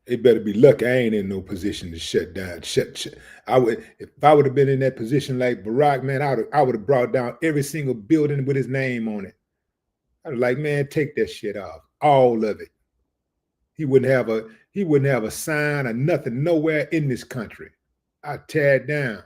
They better be lucky I ain't in no position to shut down. I would if I would have been in that position like Barack, man, I would have brought down every single building with his name on it. I was like, man, take that shit off. All of it. He wouldn't have a sign or nothing nowhere in this country. I'd tear it down.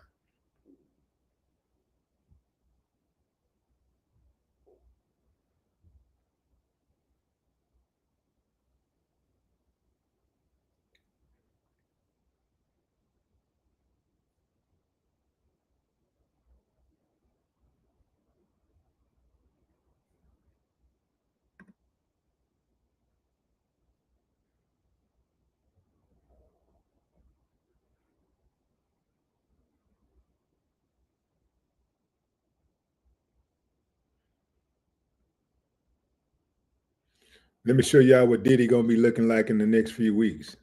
Let me show y'all what Diddy gonna be looking like in the next few weeks.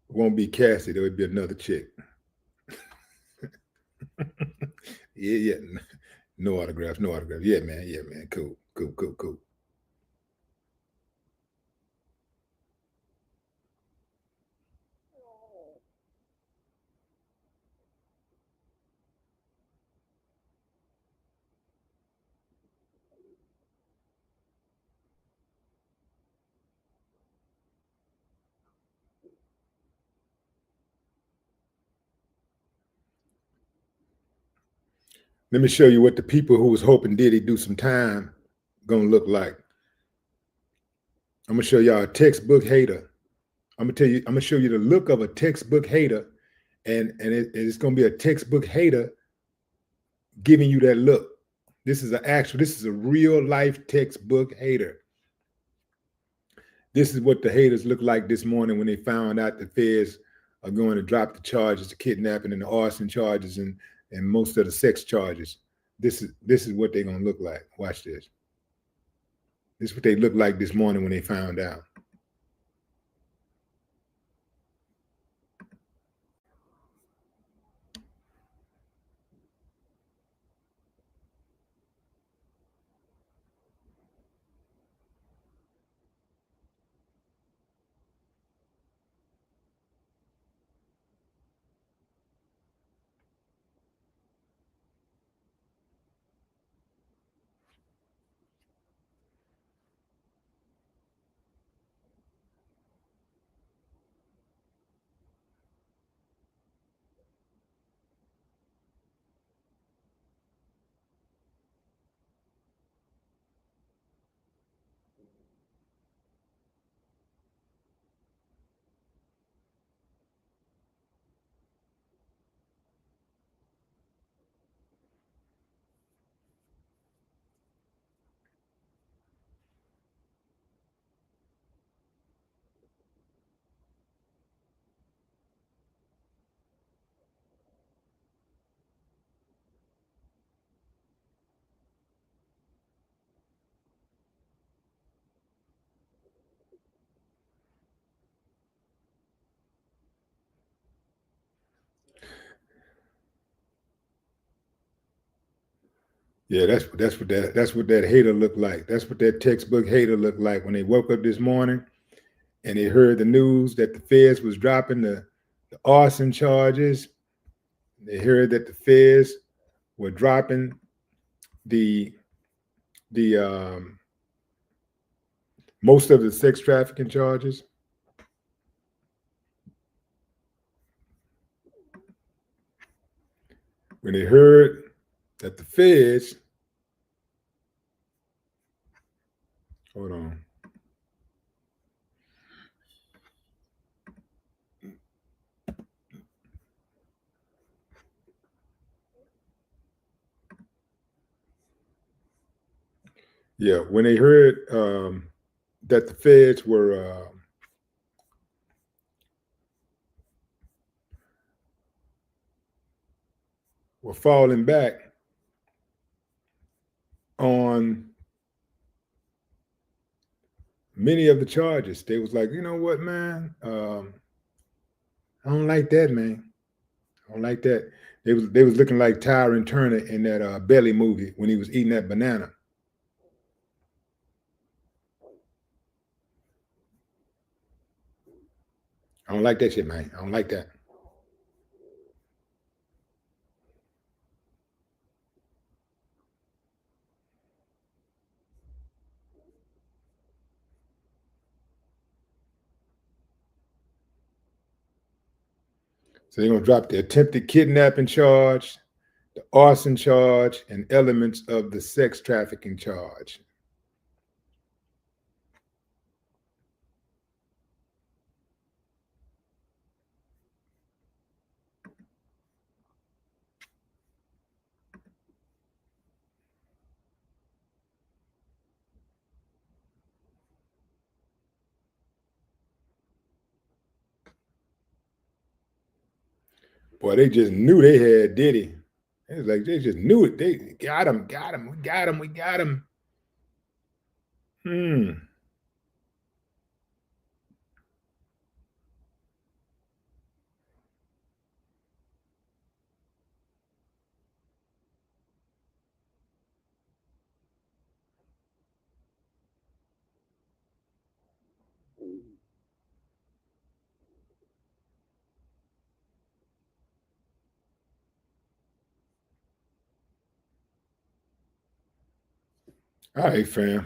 It won't be Cassie, there would be another chick. Yeah. No autographs, no autographs. Yeah, man. Cool. Let me show you what the people who was hoping Diddy do some time gonna look like. I'm gonna show y'all a textbook hater. I'm gonna show you the look of a textbook hater, and it's gonna be a textbook hater giving you that look. This is a real life textbook hater. This is what the haters look like this morning when they found out the feds are going to drop the charges, the kidnapping and the arson charges and most of the sex charges. This is what they're going to look like. Watch this. This is what they look like this morning when they found out. Yeah, that's what that hater looked like. That's what that textbook hater looked like when they woke up this morning and they heard the news that the feds was dropping the arson charges. They heard that the feds were dropping the most of the sex trafficking charges. When they heard that the feds, hold on. Yeah, when they heard that the feds were falling back on many of the charges, they was like, you know what, man, I don't like that, man. I don't like that. They was looking like Tyron Turner in that Belly movie when he was eating that banana. I don't like that shit, man. I don't like that. So they're gonna drop the attempted kidnapping charge, the arson charge, and elements of the sex trafficking charge. Boy, they just knew they had Diddy. It was like they just knew it. They got him, we got him. All right, fam.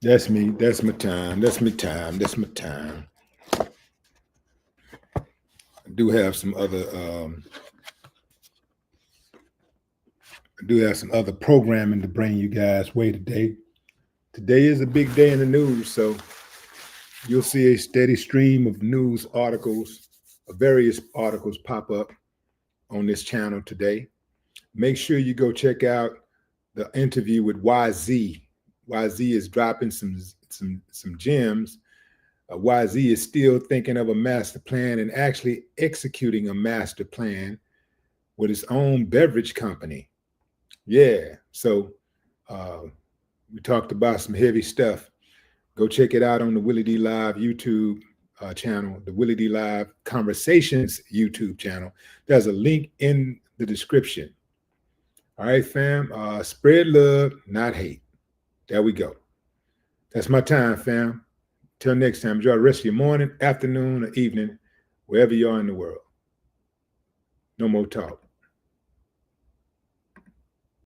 That's me. That's my time. That's my time. That's my time. I do have some other programming to bring you guys way today. Today is a big day in the news, so you'll see a steady stream of news articles, various articles pop up on this channel today. make sure you go check out the interview with YZ. YZ is dropping some gems. YZ is still thinking of a master plan and actually executing a master plan with his own beverage company. Yeah, so we talked about some heavy stuff. Go check it out on the Willie D Live YouTube channel, the Willie D Live Conversations YouTube channel. There's a link in the description. All right, fam. Spread love, not hate. There we go. That's my time, fam. Till next time, enjoy the rest of your morning, afternoon, or evening, wherever you are in the world. No more talk.